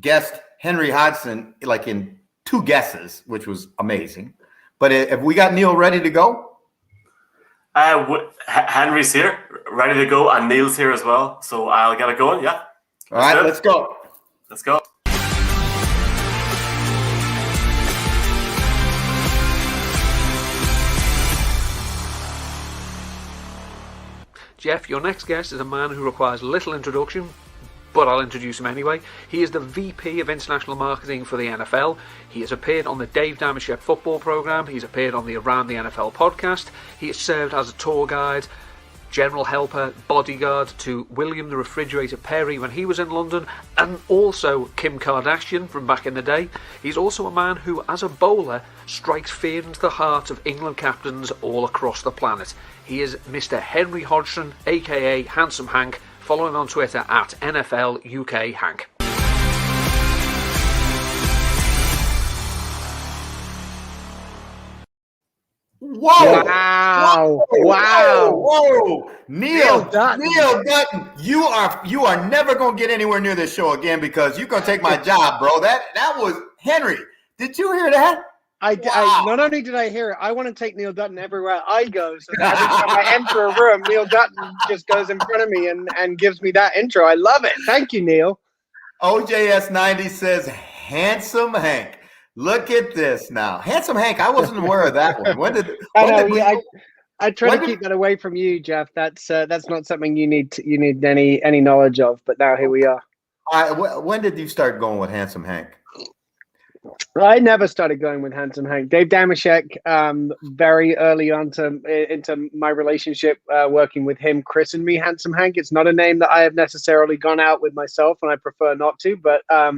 guessed Henry Hodgson like in 2 guesses, which was amazing. But have we got Neil ready to go? Henry's here, ready to go, and Neil's here as well. So I'll get it going. Yeah. All right, let's go. Let's go. Jeff, your next guest is a man who requires little introduction, but I'll introduce him anyway. He is the VP of International Marketing for the NFL. He has appeared on the Dave Damashek football program. He's appeared on the Around the NFL podcast. He has served as a tour guide, general helper, bodyguard to William the Refrigerator Perry when he was in London, and also Kim Kardashian from back in the day. He's also a man who, as a bowler, strikes fear into the hearts of England captains all across the planet. He is Mr. Henry Hodgson, aka Handsome Hank. Follow him on Twitter at NFL UK Hank. Whoa! Wow! Whoa! Neil Dutton. You are never gonna get anywhere near this show again because you're gonna take my job, bro. That was Henry. Did you hear that? I not only did I hear it, I want to take Neil Dutton everywhere I go. So every time I enter a room, Neil Dutton just goes in front of me and gives me that intro. I love it. Thank you, Neil. OJS90 says, Handsome Hank. Look at this now. Handsome Hank, I wasn't aware of that one. I try to keep that away from you, Jeff. That's not something you need any knowledge of. But now here we are. When did you start going with Handsome Hank? I never started going with Handsome Hank. Dave Damashek, very early on into my relationship working with him, christened me Handsome Hank. It's not a name that I have necessarily gone out with myself, and I prefer not to. But I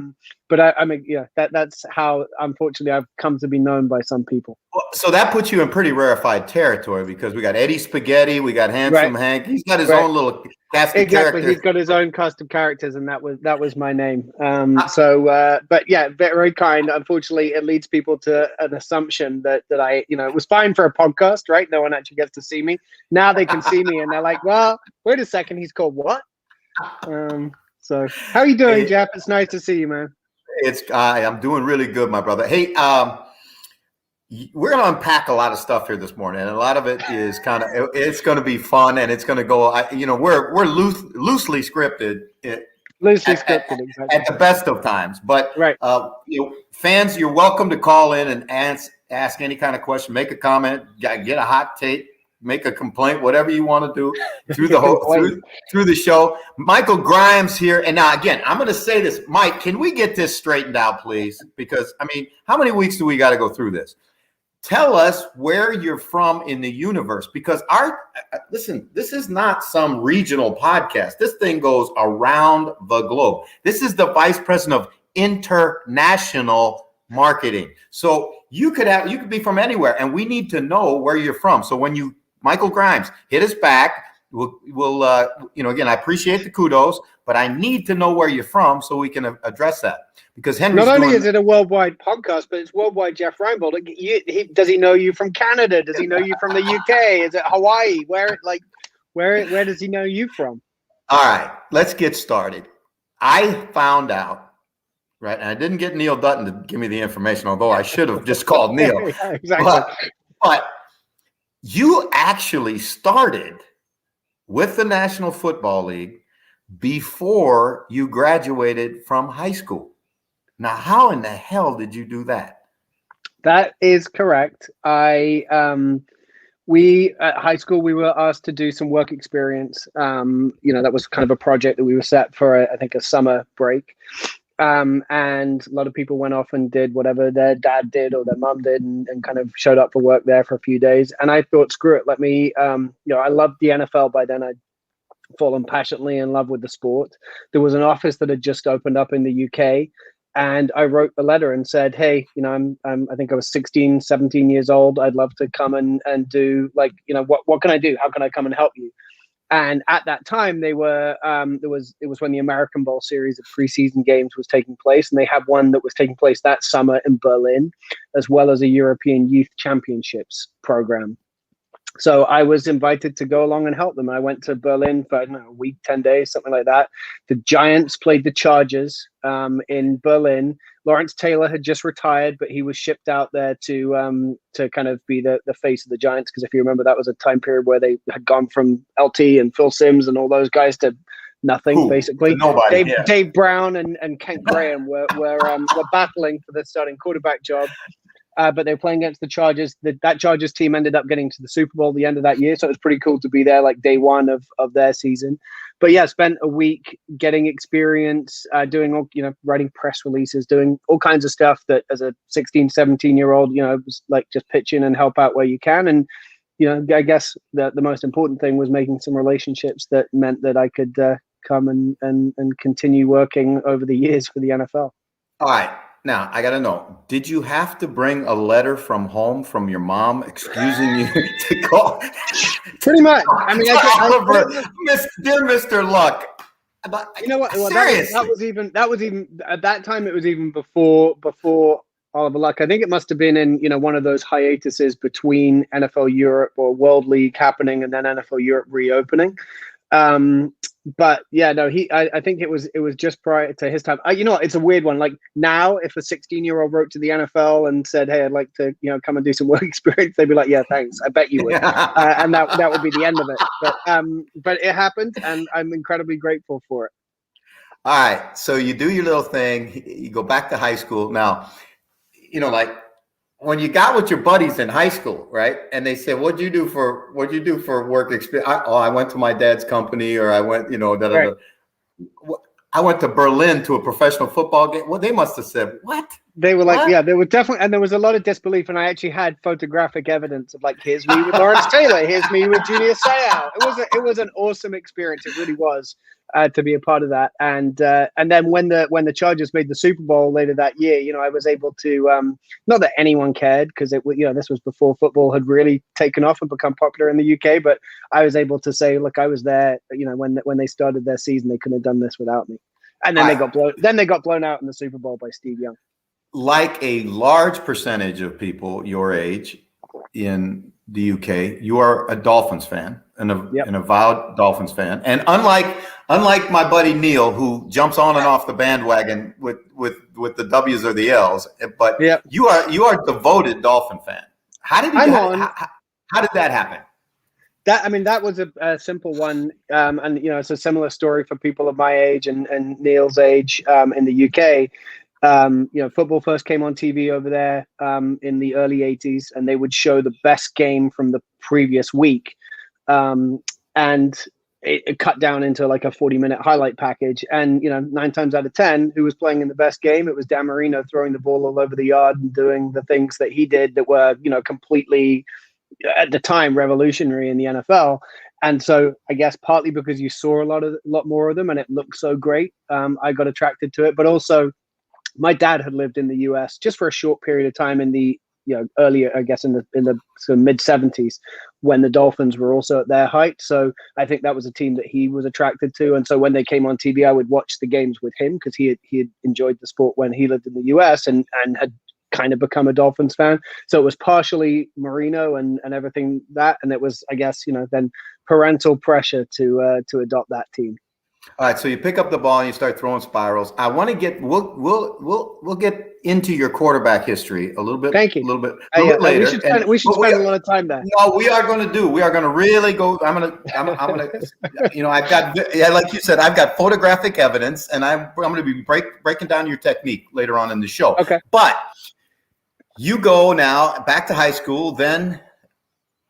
mean, yeah, that's how unfortunately I've come to be known by some people. So that puts you in pretty rarefied territory because we got Eddie Spaghetti, we got Handsome Hank. He's got his own little cast of characters. He's got his own cast of characters, and that was my name. But yeah, very kind. Unfortunately, it leads people to an assumption that I, it was fine for a podcast, right? No one actually gets to see me. Now they can see me, and they're like, "Well, wait a second, he's called what?" So how are you doing, Jeff? It's nice to see you, man. I'm doing really good, my brother. Hey, we're going to unpack a lot of stuff here this morning, and a lot of it is it's going to be fun, and it's going to go. We're loosely scripted. Exactly. At the best of times, but right. Fans, you're welcome to call in and ask any kind of question, make a comment, get a hot take, make a complaint, whatever you want to do through the through the show. Michael Grimes here, and now again, I'm going to say this, Mike. Can we get this straightened out, please? Because I mean, how many weeks do we got to go through this? Tell us where you're from in the universe, because listen, this is not some regional podcast. This thing goes around the globe. This is the vice president of international marketing. So you could be from anywhere, and we need to know where you're from. So when Michael Grimes, hit us back Again, I appreciate the kudos, but I need to know where you're from so we can address that. Because Henry's Not only doing, is it a worldwide podcast, but it's worldwide Jeff Reinbold. Does he know you from Canada? Does he know you from the UK? Is it Hawaii? Where does he know you from? All right, let's get started. I found out, right, and I didn't get Neil Dutton to give me the information, although I should have just called Neil. Yeah, exactly. But you actually started with the National Football League before you graduated from high school. Now, how in the hell did you do that? That is correct. We at high school, we were asked to do some work experience. That was kind of a project that we were set for, I think, a summer break. And a lot of people went off and did whatever their dad did or their mom did and kind of showed up for work there for a few days. And I thought, screw it, let me, I loved the NFL by then. I'd fallen passionately in love with the sport. There was an office that had just opened up in the UK. And I wrote a letter and said, hey, I think I was 16, 17 years old. I'd love to come and do what can I do? How can I come and help you? And at that time, they were it was when the American Bowl series of preseason games was taking place, and they had one that was taking place that summer in Berlin, as well as a European Youth Championships program. So I was invited to go along and help them. I went to Berlin for, I don't know, a week, 10 days, something like that. The Giants played the Chargers in Berlin. Lawrence Taylor had just retired, but he was shipped out there to kind of be the face of the Giants. Because if you remember, that was a time period where they had gone from LT and Phil Simms and all those guys to nothing, basically. Nobody. Dave Brown and Kent Graham were battling for the starting quarterback job. But they were playing against the Chargers. That Chargers team ended up getting to the Super Bowl the end of that year. So it was pretty cool to be there like day one of their season. But yeah, spent a week getting experience, doing all, writing press releases, doing all kinds of stuff that as a 16, 17-year-old, was like just pitch in and help out where you can. And, I guess the most important thing was making some relationships that meant that I could come and continue working over the years for the NFL. All right. Now, I got to know, did you have to bring a letter from home from your mom excusing you to call? Pretty much. I mean, Dear Mr. Luck. You know what? Well, seriously. that was even at that time, it was even before Oliver Luck. I think it must have been in, one of those hiatuses between NFL Europe or World League happening and then NFL Europe reopening. But yeah, no, I think it was just prior to his time. It's a weird one. Like now, if a 16-year-old wrote to the NFL and said, "Hey, I'd like to, come and do some work experience," they'd be like, "Yeah, thanks. I bet you would," and that would be the end of it. But it happened, and I'm incredibly grateful for it. All right, so you do your little thing. You go back to high school now. Like when you got with your buddies in high school, right? And they said, "What'd you do for work experience?" I went to my dad's company, or I went, Right. I went to Berlin to a professional football game. Well, they must have said, "What?" They were like, What? yeah, they were definitely, and there was a lot of disbelief. And I actually had photographic evidence of like, here's me with Lawrence Taylor, here's me with Junior Seau. It was an awesome experience. It really was to be a part of that. And then when the Chargers made the Super Bowl later that year, I was able to, not that anyone cared because this was before football had really taken off and become popular in the UK, but I was able to say, look, I was there. When they started their season, they couldn't have done this without me. And then they got blown out in the Super Bowl by Steve Young. Like a large percentage of people your age in the UK, you are a Dolphins fan and an avowed Dolphins fan. And unlike my buddy Neil, who jumps on and off the bandwagon with the W's or the L's, but you are a devoted Dolphin fan. How did that happen? That was a simple one. And it's a similar story for people of my age and Neil's age in the UK. Football first came on TV over there in the early 80s, and they would show the best game from the previous week. And it cut down into like a 40-minute highlight package. And, 9 times out of 10, who was playing in the best game? It was Dan Marino throwing the ball all over the yard and doing the things that he did that were, completely, at the time, revolutionary in the NFL. And so I guess partly because you saw a lot more of them and it looked so great, I got attracted to it. But also, my dad had lived in the US just for a short period of time in the earlier, I guess in the sort of mid 70s, when the Dolphins were also at their height. So I think that was a team that he was attracted to. And so when they came on TV, I would watch the games with him because he had enjoyed the sport when he lived in the US and had kind of become a Dolphins fan. So it was partially Marino and everything that, and it was, I guess, then parental pressure to adopt that team. All right, so you pick up the ball and you start throwing spirals. I want to get we'll get into your quarterback history a little bit. Thank you. A little bit later. We should spend a lot of time there. No, we are going to really go. I'm going to I've got, like you said, I've got photographic evidence, and I'm going to be breaking down your technique later on in the show. Okay. But you go now back to high school, then.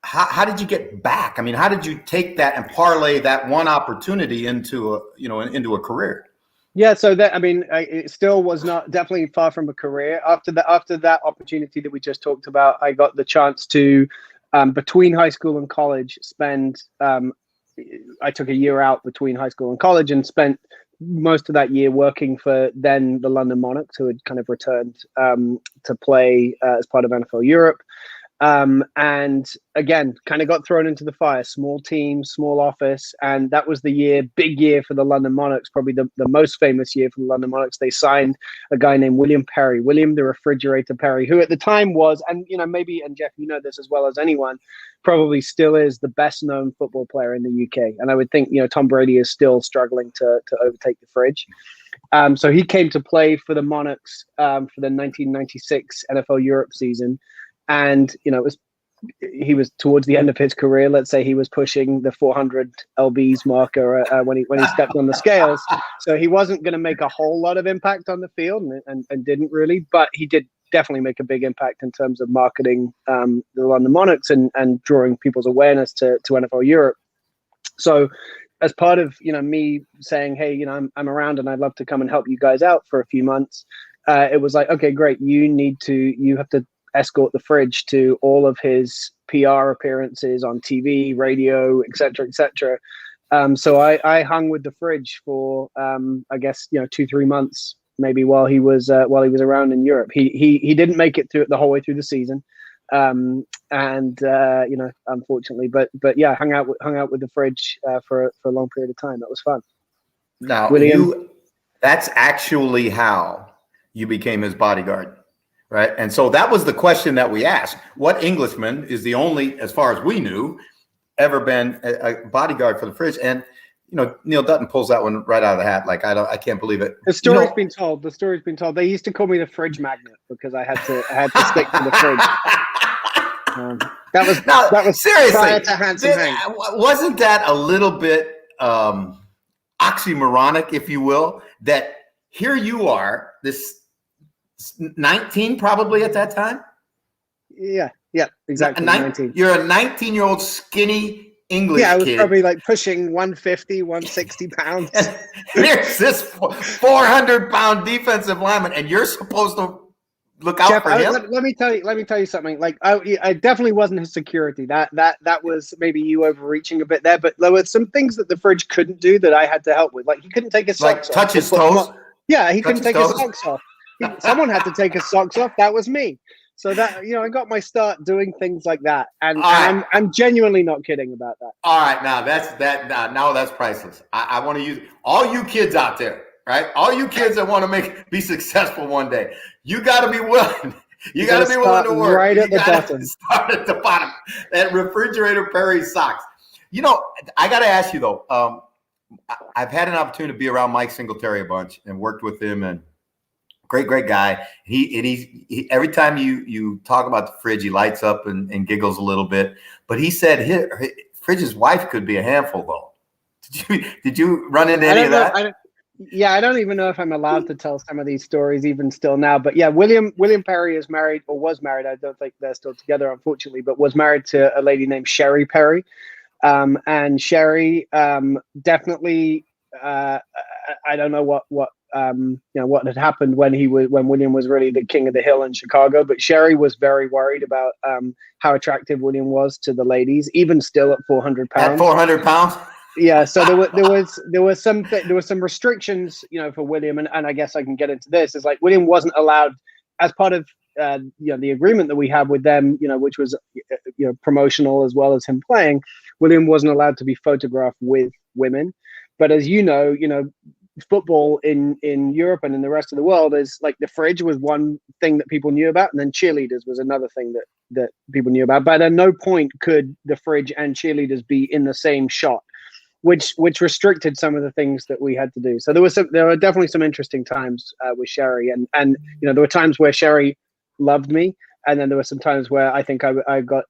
How did you get back? I mean, how did you take that and parlay that one opportunity into a career? Yeah, so it still was not definitely far from a career. After that opportunity that we just talked about, I got the chance to, between high school and college, I took a year out between high school and college and spent most of that year working for then the London Monarchs, who had kind of returned to play as part of NFL Europe. And again, kind of got thrown into the fire, small team, small office. And that was the big year for the London Monarchs, probably the most famous year for the London Monarchs. They signed a guy named William Perry, William the Refrigerator Perry, who at the time was, and maybe, and Jeff, you know this as well as anyone, probably still is the best known football player in the UK. And I would think, Tom Brady is still struggling to overtake the fridge. So he came to play for the Monarchs for the 1996 NFL Europe season. And, he was towards the end of his career. Let's say he was pushing the 400 lbs marker when he stepped on the scales. So he wasn't going to make a whole lot of impact on the field and didn't really, but he did definitely make a big impact in terms of marketing the London Monarchs and drawing people's awareness to NFL Europe. So as part of, me saying, hey, I'm around and I'd love to come and help you guys out for a few months. It was like, okay, great. You have to escort the Fridge to all of his PR appearances on TV, radio, et cetera, so I hung with the Fridge for I guess 2-3 months maybe while he was around in Europe. He didn't make it through the whole way through the season, unfortunately, but yeah, hung out with the Fridge for a long period of time. That was fun. Now, that's actually how you became his bodyguard. Right. And so that was the question that we asked. What Englishman is the only, as far as we knew, ever been a bodyguard for the Fridge? And, Neil Dutton pulls that one right out of the hat. Like, I can't believe it. The story's been told. They used to call me the Fridge magnet because I had to stick to the Fridge. That was seriously prior to Handsome Hank. Wasn't that a little bit oxymoronic, if you will, that here you are, this 19 probably at that time? Yeah, exactly. 19. You're a 19-year-old skinny English kid. Yeah, I was probably like pushing 150, 160 pounds. Here's this 400-pound defensive lineman, and you're supposed to look out Jeff, for him? Let me tell you something. Like I definitely wasn't his security. That was maybe you overreaching a bit there, but there were some things that the Fridge couldn't do that I had to help with. Like he couldn't take his socks off. Touch his toes? Yeah, he couldn't take his socks off. Someone had to take his socks off. That was me. So that I got my start doing things like that, and I'm genuinely not kidding about that. All right, now that's priceless. I want to use all you kids out there, right? All you kids that want to be successful one day. You got to be willing. You got to be willing to work. Right at the bottom. Start at the bottom. That Refrigerator Perry socks. I got to ask you though. I've had an opportunity to be around Mike Singletary a bunch and worked with him and. Great guy. He every time you talk about the Fridge, he lights up and giggles a little bit. But he said Fridge's wife could be a handful, though. Did you run into any of that? I don't even know if I'm allowed to tell some of these stories even still now. But yeah, William Perry is married or was married. I don't think they're still together, unfortunately, but was married to a lady named Sherry Perry. And Sherry definitely. I don't know what had happened when William was really the king of the hill in Chicago, but Sherry was very worried about how attractive William was to the ladies, even still at 400 pounds. At 400 pounds? Yeah. So there was some restrictions, for William, and I guess I can get into this. Is like William wasn't allowed as part of the agreement that we had with them, which was promotional as well as him playing, William wasn't allowed to be photographed with women. But as you know, football in Europe and in the rest of the world is like the fridge was one thing that people knew about, and then cheerleaders was another thing that people knew about. But at no point could the fridge and cheerleaders be in the same shot, which restricted some of the things that we had to do. So there were definitely some interesting times with Sherry, and there were times where Sherry loved me, and then there were some times where I think I got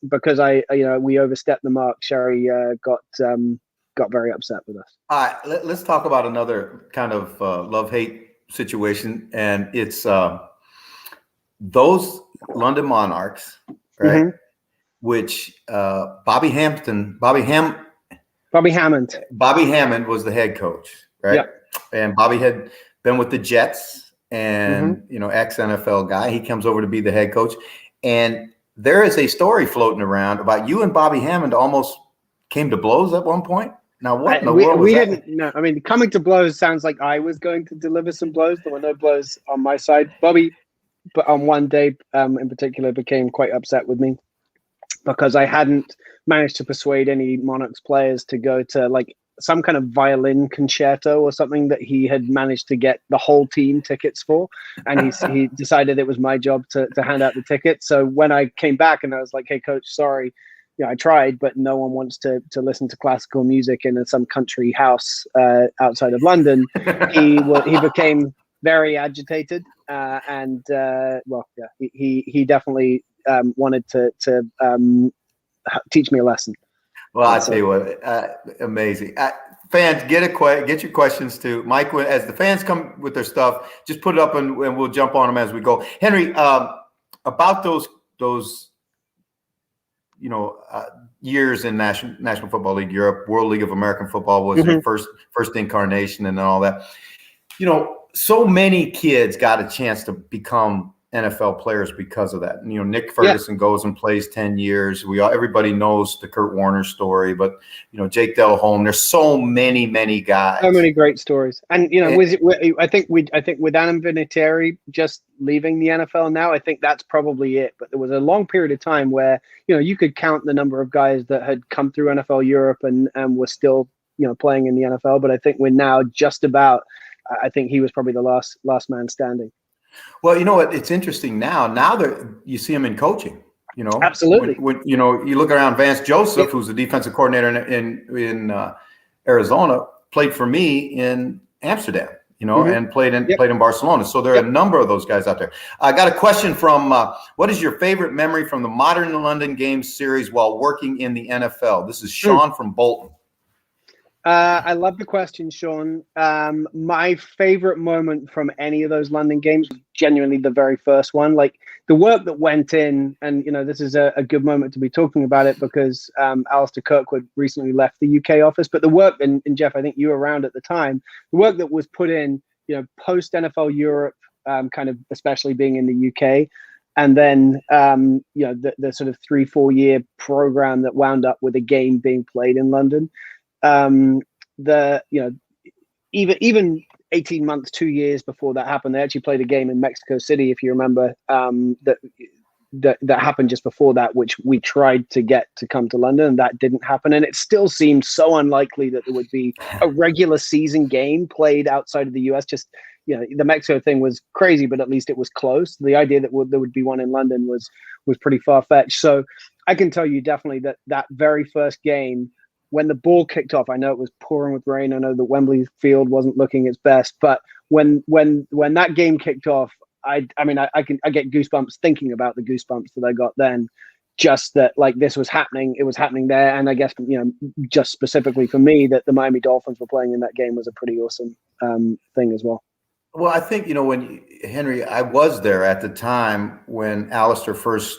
because we overstepped the mark. Sherry got very upset with us. All right, let's talk about another kind of love-hate situation, and it's those London Monarchs, right? Mm-hmm. Which Bobby Hammond was the head coach, right? Yeah. And Bobby had been with the Jets, and ex-NFL guy. He comes over to be the head coach, and there is a story floating around about you and Bobby Hammond almost came to blows at one point. Now, what in the world was that? Didn't know. I mean, coming to blows sounds like I was going to deliver some blows. There were no blows on my side. Bobby, but on one day in particular, became quite upset with me because I hadn't managed to persuade any Monarchs players to go to like some kind of violin concerto or something that he had managed to get the whole team tickets for. And he decided it was my job to hand out the tickets. So when I came back and I was like, hey, coach, sorry. I tried, but no one wants to listen to classical music in some country house outside of London. He became very agitated, he definitely wanted to teach me a lesson. Well, I tell you what, amazing. Fans, get your questions to Mike. As the fans come with their stuff, just put it up and we'll jump on them as we go. Henry, about those years in National Football League Europe, World League of American Football was your first incarnation, and all that. So many kids got a chance to become NFL players because of that. Nick Ferguson goes and plays 10 years. Everybody knows the Kurt Warner story, but Jake Delhomme. There's so many guys. So many great stories, and I think with Adam Vinatieri just leaving the NFL now, I think that's probably it. But there was a long period of time where you could count the number of guys that had come through NFL Europe and were still playing in the NFL. But I think we're now just about. I think he was probably the last man standing. Well, what? It's interesting now. Now that you see him in coaching, absolutely. When you look around, Vance Joseph, who's the defensive coordinator in Arizona, played for me in Amsterdam, and played in Barcelona. So there are a number of those guys out there. I got a question from what is your favorite memory from the Modern London Games series while working in the NFL? This is Sean from Bolton. I love the question, Sean. My favorite moment from any of those London games was genuinely the very first one. Like the work that went in, and this is a good moment to be talking about it because Alistair Kirkwood recently left the UK office. But the work, and Jeff, I think you were around at the time, the work that was put in, post NFL Europe, kind of especially being in the UK. And then, the sort of 3-4 year program that wound up with a game being played in London. Even 18 months, 2 years before that happened, they actually played a game in Mexico City, if you remember, that happened just before that, which we tried to get to come to London, and that didn't happen. And it still seemed so unlikely that there would be a regular season game played outside of the US. Just, the Mexico thing was crazy, but at least it was close. The idea that there would be one in London was pretty far-fetched. So I can tell you definitely that very first game, when the ball kicked off, I know it was pouring with rain. I know the Wembley field wasn't looking its best, but when that game kicked off, I get goosebumps thinking about the goosebumps that I got then. Just that, like, this was happening. It was happening there, and I guess just specifically for me, that the Miami Dolphins were playing in that game was a pretty awesome thing as well. Well, I think when Henry, I was there at the time when Alistair first,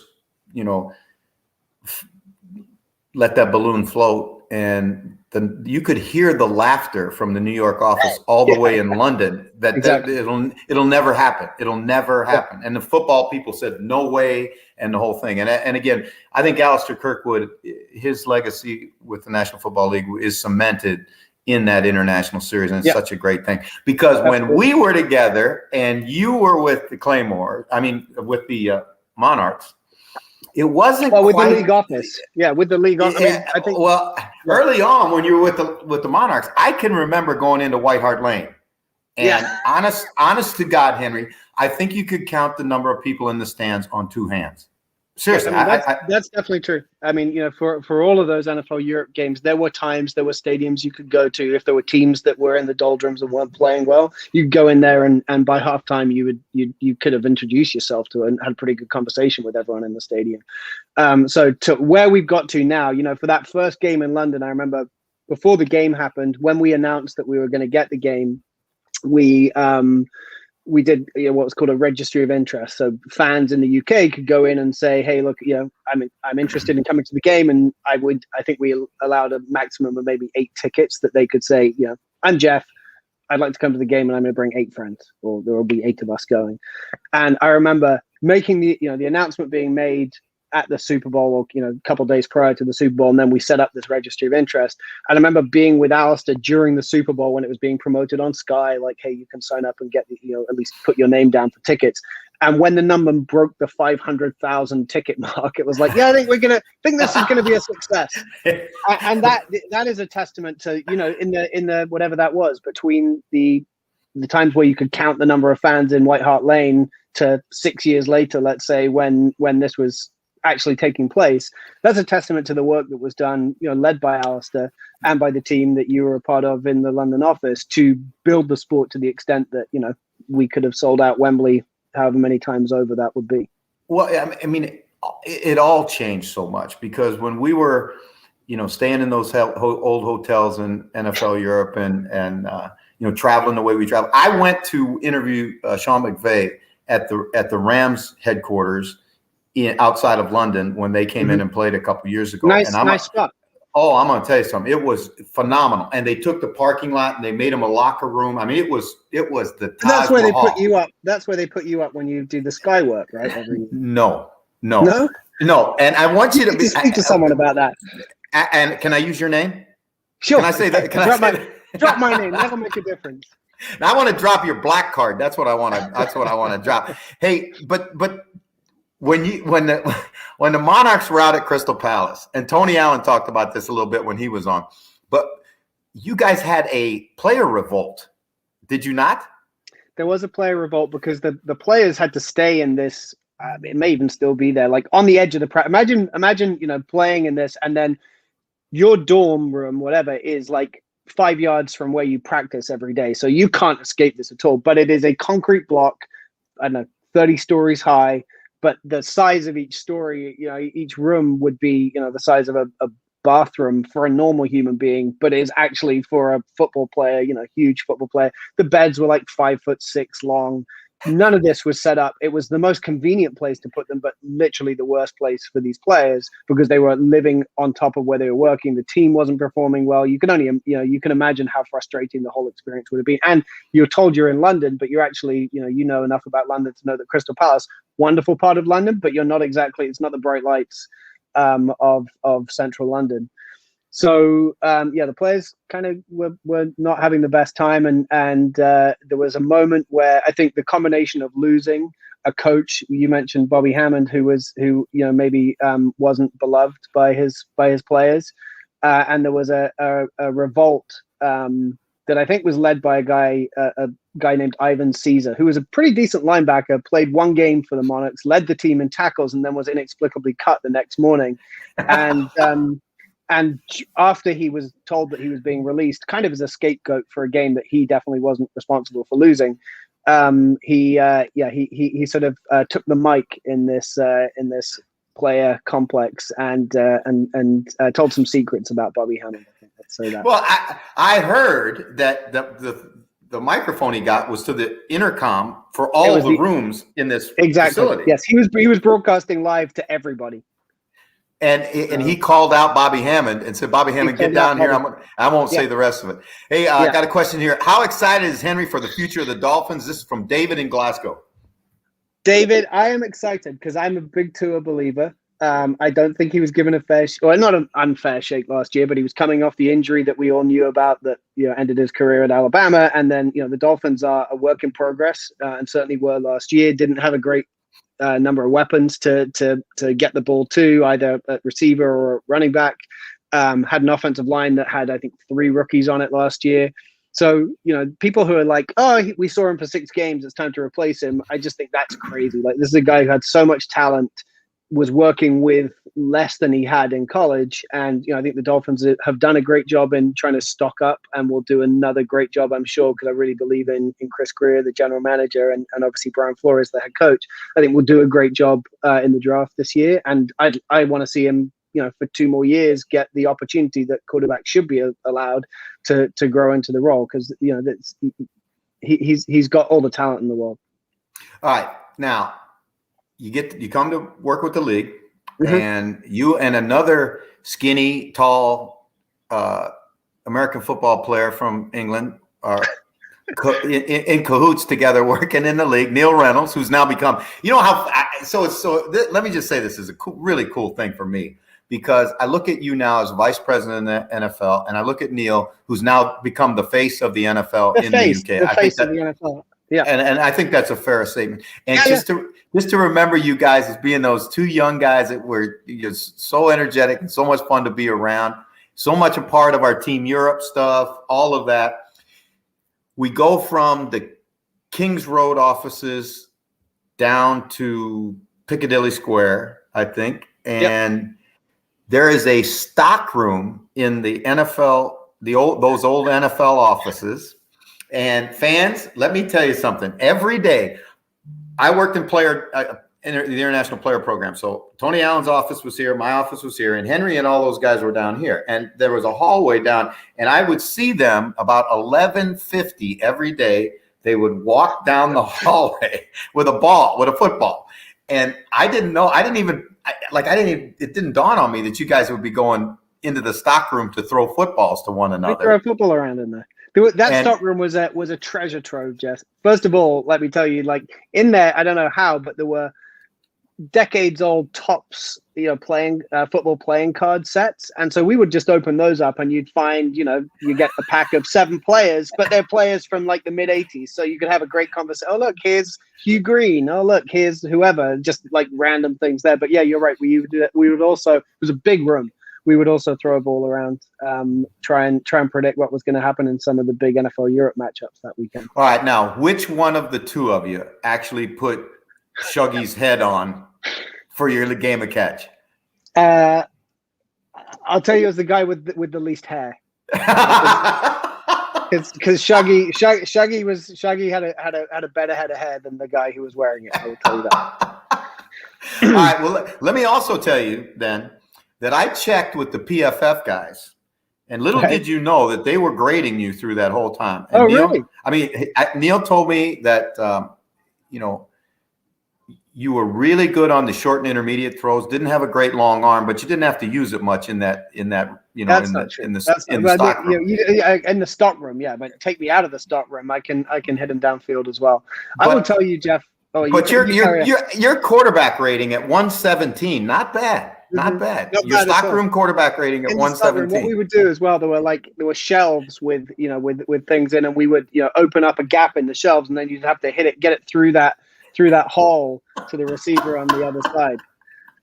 let that balloon float. And you could hear the laughter from the New York office all the way in London. Exactly. It'll never happen. It'll never happen. And the football people said no way, and the whole thing. And again, I think Alistair Kirkwood, his legacy with the National Football League is cemented in that international series, and it's Yeah. such a great thing because when Absolutely. we were together and you were with the with the Monarchs, it wasn't Well, with quite the league office, with the league. I mean, I think well, early on when you were with the Monarchs, I can remember going into White Hart Lane, and honest to God, Henry, I think you could count the number of people in the stands on two hands. Seriously, I mean, that's definitely true. I mean, for all of those NFL Europe games, there were stadiums you could go to if there were teams that were in the doldrums and weren't playing well. You'd go in there, and by halftime, you could have introduced yourself to and had a pretty good conversation with everyone in the stadium. So to where we've got to now, for that first game in London, I remember before the game happened, when we announced that we were going to get the game, we did what was called a registry of interest. So fans in the UK could go in and say, "Hey, look, I'm interested in coming to the game," and I think we allowed a maximum of maybe 8 tickets that they could say, "I'm Jeff. I'd like to come to the game, and I'm going to bring 8 friends, or there will be 8 of us going." And I remember making the announcement being made at the Super Bowl, or a couple of days prior to the Super Bowl, and then we set up this registry of interest. And I remember being with Alistair during the Super Bowl when it was being promoted on Sky, like, "Hey, you can sign up and get at least put your name down for tickets." And when the number broke the 500,000 ticket mark, it was like, I think this is gonna be a success. And that is a testament to in the whatever that was, between the times where you could count the number of fans in White Hart Lane to 6 years later, let's say, when this was actually taking place. That's a testament to the work that was done, led by Alistair and by the team that you were a part of in the London office, to build the sport to the extent that we could have sold out Wembley however many times over that would be. Well, I mean, it all changed so much because when we were, staying in those old hotels in NFL Europe and traveling the way we travel, I went to interview Sean McVay at the Rams headquarters outside of London when they came in and played a couple years ago. Nice spot. Oh, I'm going to tell you something. It was phenomenal. And they took the parking lot and they made them a locker room. I mean, it was the Taj That's where Mahal. they put you up. That's where they put you up when you do the Sky work, right? No. No? And I want you to speak to someone about that. And can I use your name? Sure. Can I say that? Drop my name. That'll make a difference. Now, I want to drop your black card. That's what I want to drop. Hey, but when the Monarchs were out at Crystal Palace, and Tony Allen talked about this a little bit when he was on, but you guys had a player revolt, did you not? There was a player revolt because the players had to stay in this. It may even still be there, like on the edge of the imagine playing in this, and then your dorm room, whatever, is like 5 yards from where you practice every day, so you can't escape this at all. But it is a concrete block, I don't know, 30 stories high. But the size of each story, each room would be, the size of a bathroom for a normal human being, but it is actually for a football player, huge football player. The beds were like 5'6" long. None of this was set up. It was the most convenient place to put them, but literally the worst place for these players because they were living on top of where they were working. The team wasn't performing well. You can only, you can imagine how frustrating the whole experience would have been. And you're told you're in London, but you're actually, you know enough about London to know that Crystal Palace, wonderful part of London, but you're not exactly, it's not the bright lights of central London. So the players kind of were not having the best time, and there was a moment where I think the combination of losing a coach, you mentioned Bobby Hammond, who maybe wasn't beloved by his players, and there was a revolt that I think was led by a guy named Ivan Caesar, who was a pretty decent linebacker, played one game for the Monarchs, led the team in tackles, and then was inexplicably cut the next morning, and after he was told that he was being released, kind of as a scapegoat for a game that he definitely wasn't responsible for losing, he sort of took the mic in this player complex and told some secrets about Bobby Hammond. I think let's say that. Well, I heard that the microphone he got was to the intercom for all of the rooms in this facility. Yes, he was broadcasting live to everybody. And he called out Bobby Hammond and said, "Bobby Hammond, get down here." I won't say the rest of it. Hey, I got a question here. How excited is Henry for the future of the Dolphins? This is from David in Glasgow. David, I am excited because I'm a big Tua believer. I don't think he was given a fair, not an unfair shake last year, but he was coming off the injury that we all knew about that ended his career at Alabama. And then the Dolphins are a work in progress, and certainly were last year. Didn't have a great number of weapons to get the ball to, either at receiver or running back. Had an offensive line that had, I think, 3 rookies on it last year. So, people who are like, oh, we saw him for 6 games, it's time to replace him. I just think that's crazy. Like, this is a guy who had so much talent, was working with less than he had in college. And, I think the Dolphins have done a great job in trying to stock up, and will do another great job, I'm sure, because I really believe in Chris Greer, the general manager, and obviously Brian Flores, the head coach. I think we'll do a great job in the draft this year. And I want to see him, for 2 more years, get the opportunity that quarterback should be allowed to grow into the role, because he's got all the talent in the world. All right, now you come to work with the league, Mm-hmm. and you and another skinny, tall American football player from England are in cahoots together, working in the league. Neil Reynolds, who's now become, let me just say, this is a really cool thing for me, because I look at you now as vice president of the NFL, and I look at Neil, who's now become the face of the NFL in the UK. The face of the NFL. Yeah, and I think that's a fair statement. And just to remember you guys as being those 2 young guys that were just so energetic and so much fun to be around, so much a part of our Team Europe stuff, all of that. We go from the Kings Road offices down to Piccadilly Square, I think, and there is a stock room in the NFL, those old NFL offices. And fans, let me tell you something. Every day, I worked in the international player program. So Tony Allen's office was here, my office was here, and Henry and all those guys were down here. And there was a hallway down, and I would see them about 11:50 every day. They would walk down the hallway with a football. And it didn't dawn on me that you guys would be going into the stock room to throw footballs to one another. We throw a football around in there. That stock room was a treasure trove, Jess. First of all, let me tell you, like, in there, I don't know how, but there were decades-old Topps, football playing card sets, and so we would just open those up, and you'd find, you get a pack of 7 players, but they're players from like the mid '80s, so you could have a great conversation. Oh, look, here's Hugh Green. Oh, look, here's whoever. Just like random things there. But yeah, you're right. We would also. It was a big room. We would also throw a ball around, try and predict what was going to happen in some of the big NFL Europe matchups that weekend. All right, now, which one of the 2 of you actually put Shuggy's head on for your game of catch? I'll tell you, it was the guy with the least hair. Because Shuggy had a better head of hair than the guy who was wearing it. I will tell you that. All right. Well, let me also tell you then that I checked with the PFF guys, and little did you know that they were grading you through that whole time. And Neil, really? I mean, Neil told me that you were really good on the short and intermediate throws. Didn't have a great long arm, but you didn't have to use it much in the stock room. In the stock room, yeah. But take me out of the stock room, I can hit him downfield as well. I will tell you, Jeff. Your quarterback rating at 117, not bad. Not bad. Your stock room quarterback rating at 117. What we would do as well, there were shelves with things in, and we would open up a gap in the shelves, and then you'd have to get it through that hole to the receiver on the other side.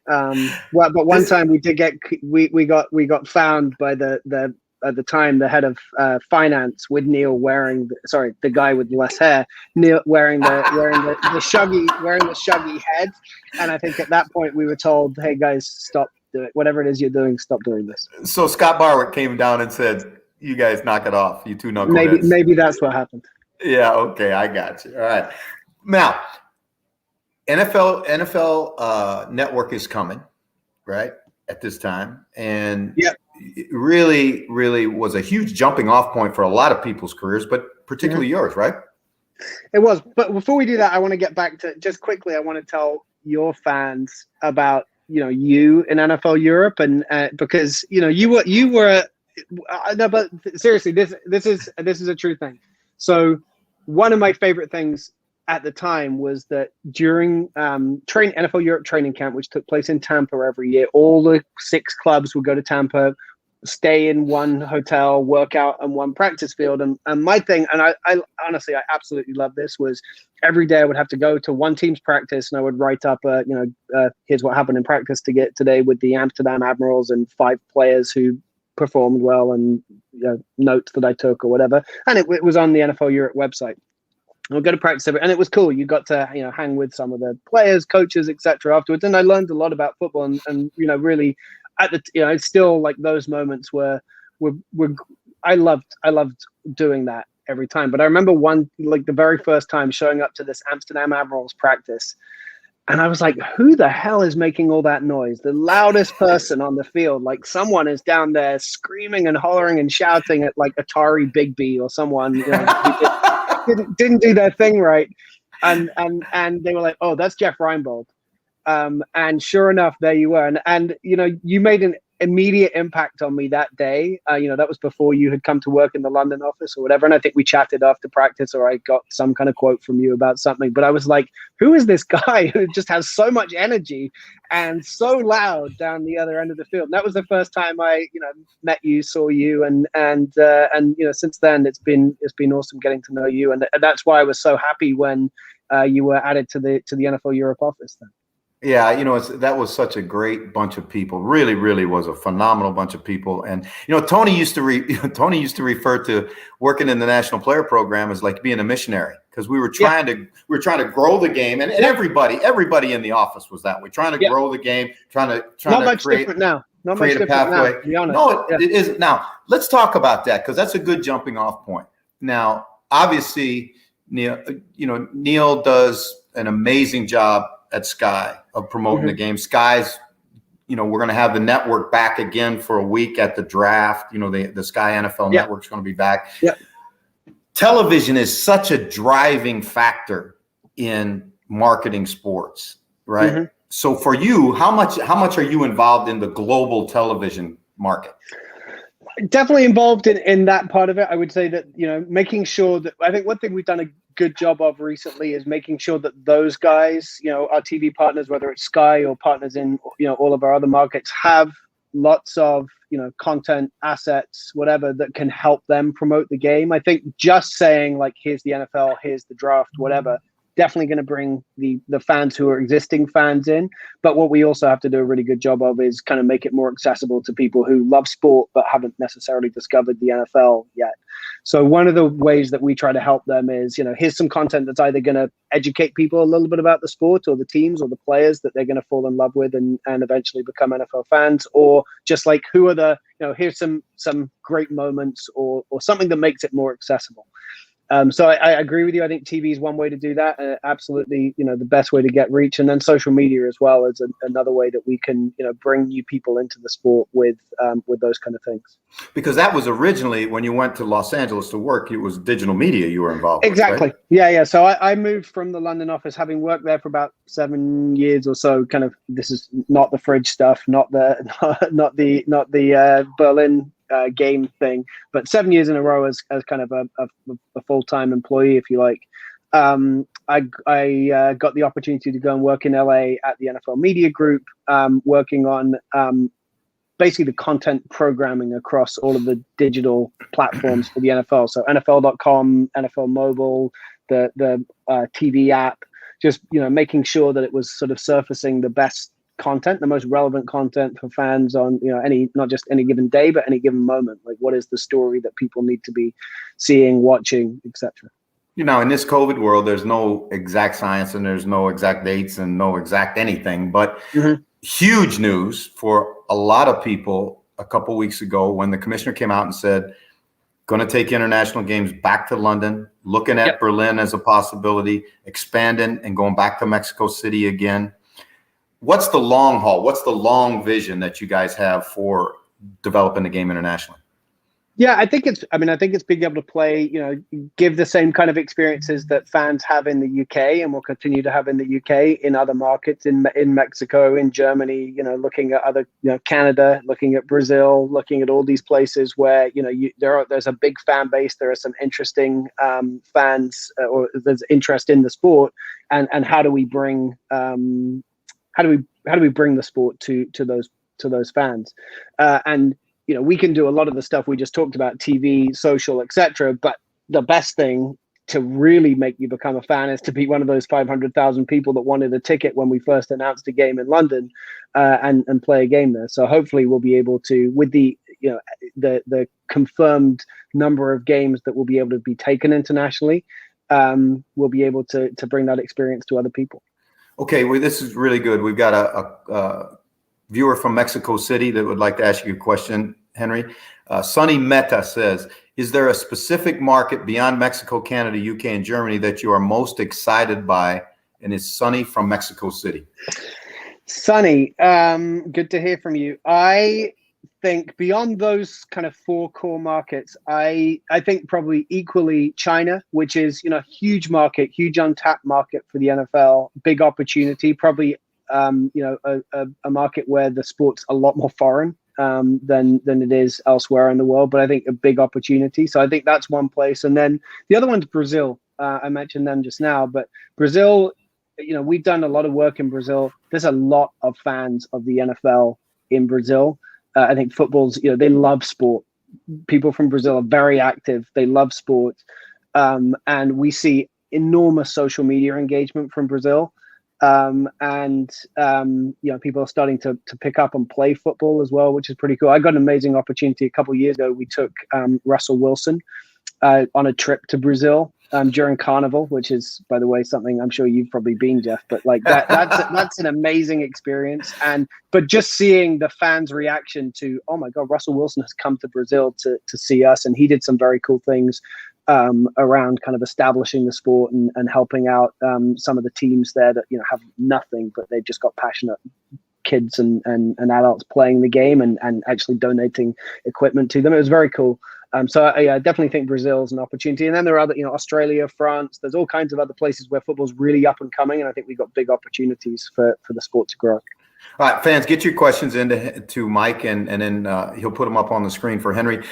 But one time we got found by the at the time the head of finance with Neil the guy with less hair, Neil wearing the shuggy head, and I think at that point we were told, hey guys, stop doing whatever it is you're doing, stop doing this. So Scott Barwick came down and said, you guys knock it off, you 2 knuckleheads. Maybe that's what happened. Yeah, okay, I got you. All right. Now, NFL Network is coming, right, at this time, and it really, really was a huge jumping off point for a lot of people's careers, but particularly yours, right? It was. But before we do that, I want to get back to just quickly. I want to tell your fans about you in NFL Europe, and because you were. No, but seriously, this is a true thing. So one of my favorite things at the time was that during NFL Europe training camp, which took place in Tampa every year, all the 6 clubs would go to Tampa, stay in one hotel, work out on one practice field. And my thing, and I honestly, I absolutely love this, was every day I would have to go to one team's practice and I would write up, here's what happened in practice to get today with the Amsterdam Admirals and 5 players who performed well and notes that I took or whatever. And it was on the NFL Europe website. And we'd go to practice and it was cool. You got to, hang with some of the players, coaches, etc. afterwards. And I learned a lot about football and really at the, it's still like those moments where I loved doing that every time. But I remember the very first time showing up to this Amsterdam Admirals practice. And I was like, who the hell is making all that noise? The loudest person on the field, like someone is down there screaming and hollering and shouting at like Atari Big B or someone who didn't do their thing right. And they were like, oh, that's Jeff Reinbold. And sure enough, there you were. And you made an immediate impact on me that day. That was before you had come to work in the London office or whatever. And I think we chatted after practice, or I got some kind of quote from you about something. But I was like, who is this guy who just has so much energy and so loud down the other end of the field? And that was the first time I, met you, saw you, and since then it's been awesome getting to know you. And that's why I was so happy when you were added to the NFL Europe office then. Yeah, that was such a great bunch of people. Really, really was a phenomenal bunch of people. And Tony used to refer to working in the National Player Program as like being a missionary, because we were trying to grow the game, and everybody in the office was that way, trying to grow the game, trying to not much different now. Not much different now, to be honest. No, it isn't. Now let's talk about that, because that's a good jumping off point. Now, obviously, Neil does an amazing job at Sky of promoting the game. Sky's, we're going to have the network back again for a week at the draft. The Sky NFL network's going to be back. Yeah. Television is such a driving factor in marketing sports, right? Mm-hmm. So for you, how much are you involved in the global television market? Definitely involved in that part of it. I would say that, making sure that, I think one thing we've done a good job of recently is making sure that those guys, our TV partners, whether it's Sky or partners in, all of our other markets, have lots of, content, assets, whatever, that can help them promote the game. I think just saying like, here's the NFL, here's the draft, whatever, definitely going to bring the fans who are existing fans in. But what we also have to do a really good job of is kind of make it more accessible to people who love sport but haven't necessarily discovered the NFL yet. So one of the ways that we try to help them is, here's some content that's either going to educate people a little bit about the sport or the teams or the players that they're going to fall in love with and eventually become NFL fans, or just like, who are the, here's some great moments or something that makes it more accessible. So I agree with you. I think TV is one way to do that. Absolutely, the best way to get reach, and then social media as well is another way that we can, bring new people into the sport with those kind of things. Because that was originally when you went to Los Angeles to work, it was digital media you were involved exactly. with, right? Yeah. So I moved from the London office, having worked there for about 7 years or so. Kind of, this is not the fridge stuff, not the Berlin game thing, but 7 years in a row as kind of a full-time employee, if you like. I got the opportunity to go and work in LA at the NFL Media Group, working on basically the content programming across all of the digital platforms for the NFL. So NFL.com, NFL Mobile, the TV app, just making sure that it was sort of surfacing the best content, the most relevant content for fans on not just any given day, but any given moment. Like, what is the story that people need to be seeing, watching, etc. In this COVID world, there's no exact science and there's no exact dates and no exact anything, but huge news for a lot of people a couple weeks ago when the commissioner came out and said, going to take international games back to London, looking at Berlin as a possibility, expanding and going back to Mexico City again. What's the long haul? What's the long vision that you guys have for developing the game internationally? Yeah, I think it's being able to play, give the same kind of experiences that fans have in the UK and will continue to have in the UK in other markets, in Mexico, in Germany, looking at other, Canada, looking at Brazil, looking at all these places where, there's a big fan base, there are some interesting fans, or there's interest in the sport, and how do we bring the sport to those fans, and we can do a lot of the stuff we just talked about, TV, social, etc. But the best thing to really make you become a fan is to be one of those 500,000 people that wanted a ticket when we first announced a game in London, and play a game there. So hopefully we'll be able to, with the confirmed number of games that will be able to be taken internationally, we'll be able to bring that experience to other people. Okay, well, this is really good. We've got a viewer from Mexico City that would like to ask you a question, Henry. Sunny Mehta says, is there a specific market beyond Mexico, Canada, UK, and Germany that you are most excited by? And it's Sunny from Mexico City. Sunny, good to hear from you. I think beyond those kind of 4 core markets, I think probably equally China, which is, huge market, huge untapped market for the NFL, big opportunity, probably a market where the sport's a lot more foreign than it is elsewhere in the world, but I think a big opportunity. So I think that's one place. And then the other one's Brazil. I mentioned them just now, but Brazil, we've done a lot of work in Brazil. There's a lot of fans of the NFL in Brazil. I think football's, they love sport. People from Brazil are very active. They love sport. And we see enormous social media engagement from Brazil. People are starting to pick up and play football as well, which is pretty cool. I got an amazing opportunity a couple of years ago. We took Russell Wilson on a trip to Brazil during Carnival, which is, by the way, something I'm sure you've probably been, Jeff. But like that's an amazing experience. But just seeing the fans' reaction to, oh my God, Russell Wilson has come to Brazil to see us, and he did some very cool things around kind of establishing the sport and helping out some of the teams there that have nothing, but they've just got passionate kids and adults playing the game and actually donating equipment to them. It was very cool. So I definitely think Brazil is an opportunity. And then there are other, Australia, France, there's all kinds of other places where football's really up and coming. And I think we've got big opportunities for the sport to grow. All right, fans, get your questions into Mike, and then he'll put them up on the screen for Henry.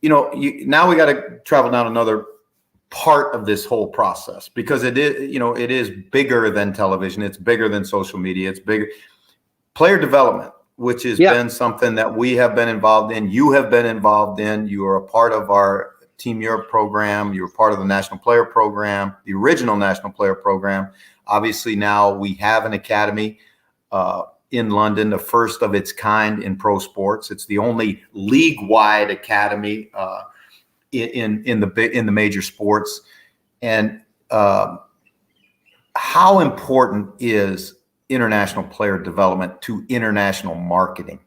Now we got to travel down another part of this whole process, because it is bigger than television. It's bigger than social media. It's bigger. Player development, which has been something that we have been involved in. You have been involved in. You are a part of our Team Europe program. You're part of the National Player Program, the original National Player Program. Obviously, now we have an academy in London, the first of its kind in pro sports. It's the only league-wide academy in the major sports. And how important is international player development to international marketing?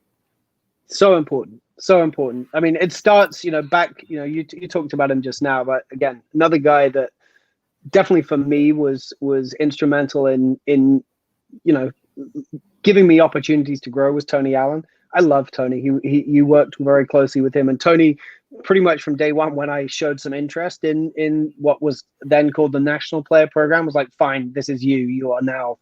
So important. I mean, it starts, back, you talked about him just now, but again, another guy that definitely for me was instrumental in giving me opportunities to grow was Tony Allen. I love Tony. You worked very closely with him, and Tony, pretty much from day one, when I showed some interest in what was then called the National Player Program, was like, fine, this is you. You are now,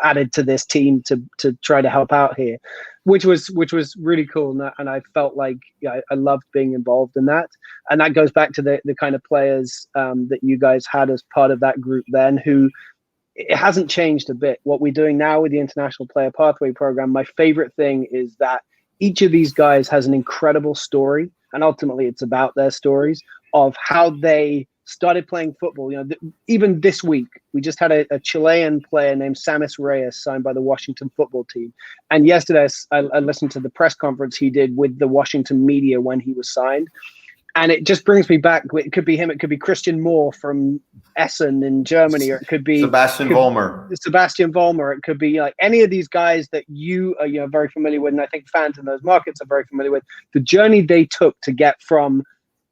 added to this team to try to help out here, which was really cool. And I felt like I loved being involved in that. And that goes back to the kind of players that you guys had as part of that group then, who it hasn't changed a bit. What we're doing now with the International Player Pathway Program, my favorite thing is that each of these guys has an incredible story, and ultimately it's about their stories of how they started playing football. Even this week, we just had a Chilean player named Samis Reyes signed by the Washington football team. And yesterday, I listened to the press conference he did with the Washington media when he was signed. And it just brings me back. It could be him. It could be Christian Moore from Essen in Germany, or it could be Sebastian Vollmer. It could be like any of these guys that you are very familiar with, and I think fans in those markets are very familiar with. The journey they took to get from,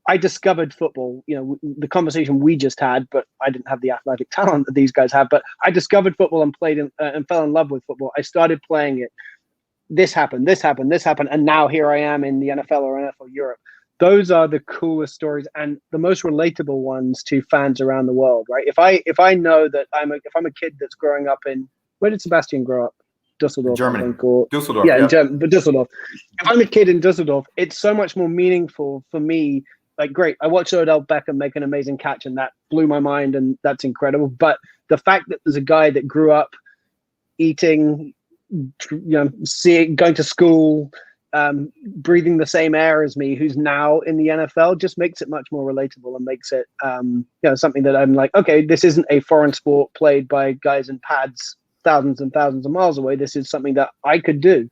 I discovered football, the conversation we just had, but I didn't have the athletic talent that these guys have. But I discovered football and played and fell in love with football. I started playing it. This happened, and now here I am in the NFL or NFL Europe. those are the coolest stories and the most relatable ones to fans around the world, right? If I know that if I'm a kid that's growing up in, where did Sebastian grow up? Dusseldorf, Germany. I think, or Dusseldorf. yeah, in Germany, but Dusseldorf. If I'm a kid in Dusseldorf, it's so much more meaningful for me. Like, great, I watched Odell Beckham make an amazing catch, and that blew my mind, and that's incredible. But the fact that there's a guy that grew up eating, going to school, breathing the same air as me, who's now in the NFL, just makes it much more relatable and makes it something that I'm like, okay, this isn't a foreign sport played by guys in pads thousands and thousands of miles away. This is something that I could do.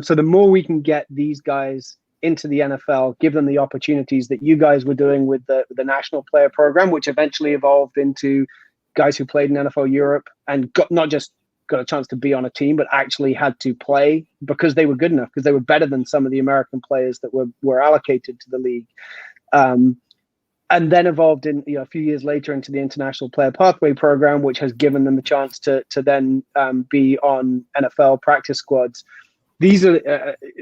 So the more we can get these guys into the NFL, give them the opportunities that you guys were doing with the national player program, which eventually evolved into guys who played in NFL Europe and not just got a chance to be on a team, but actually had to play because they were good enough, because they were better than some of the American players that were allocated to the league. And then evolved in a few years later into the International Player Pathway Program, which has given them the chance to then be on NFL practice squads. These are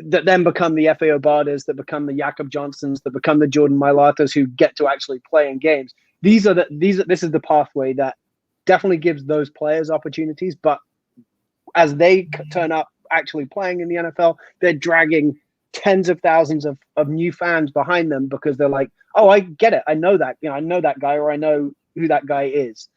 that then become the Efe Obadas, that become the Jakob Johnsons, that become the Jordan Mailatas, who get to actually play in games. This is the pathway that definitely gives those players opportunities. But as they turn up actually playing in the NFL, they're dragging tens of thousands of new fans behind them, because they're like, oh, I get it. I know that, I know that guy, or I know who that guy is.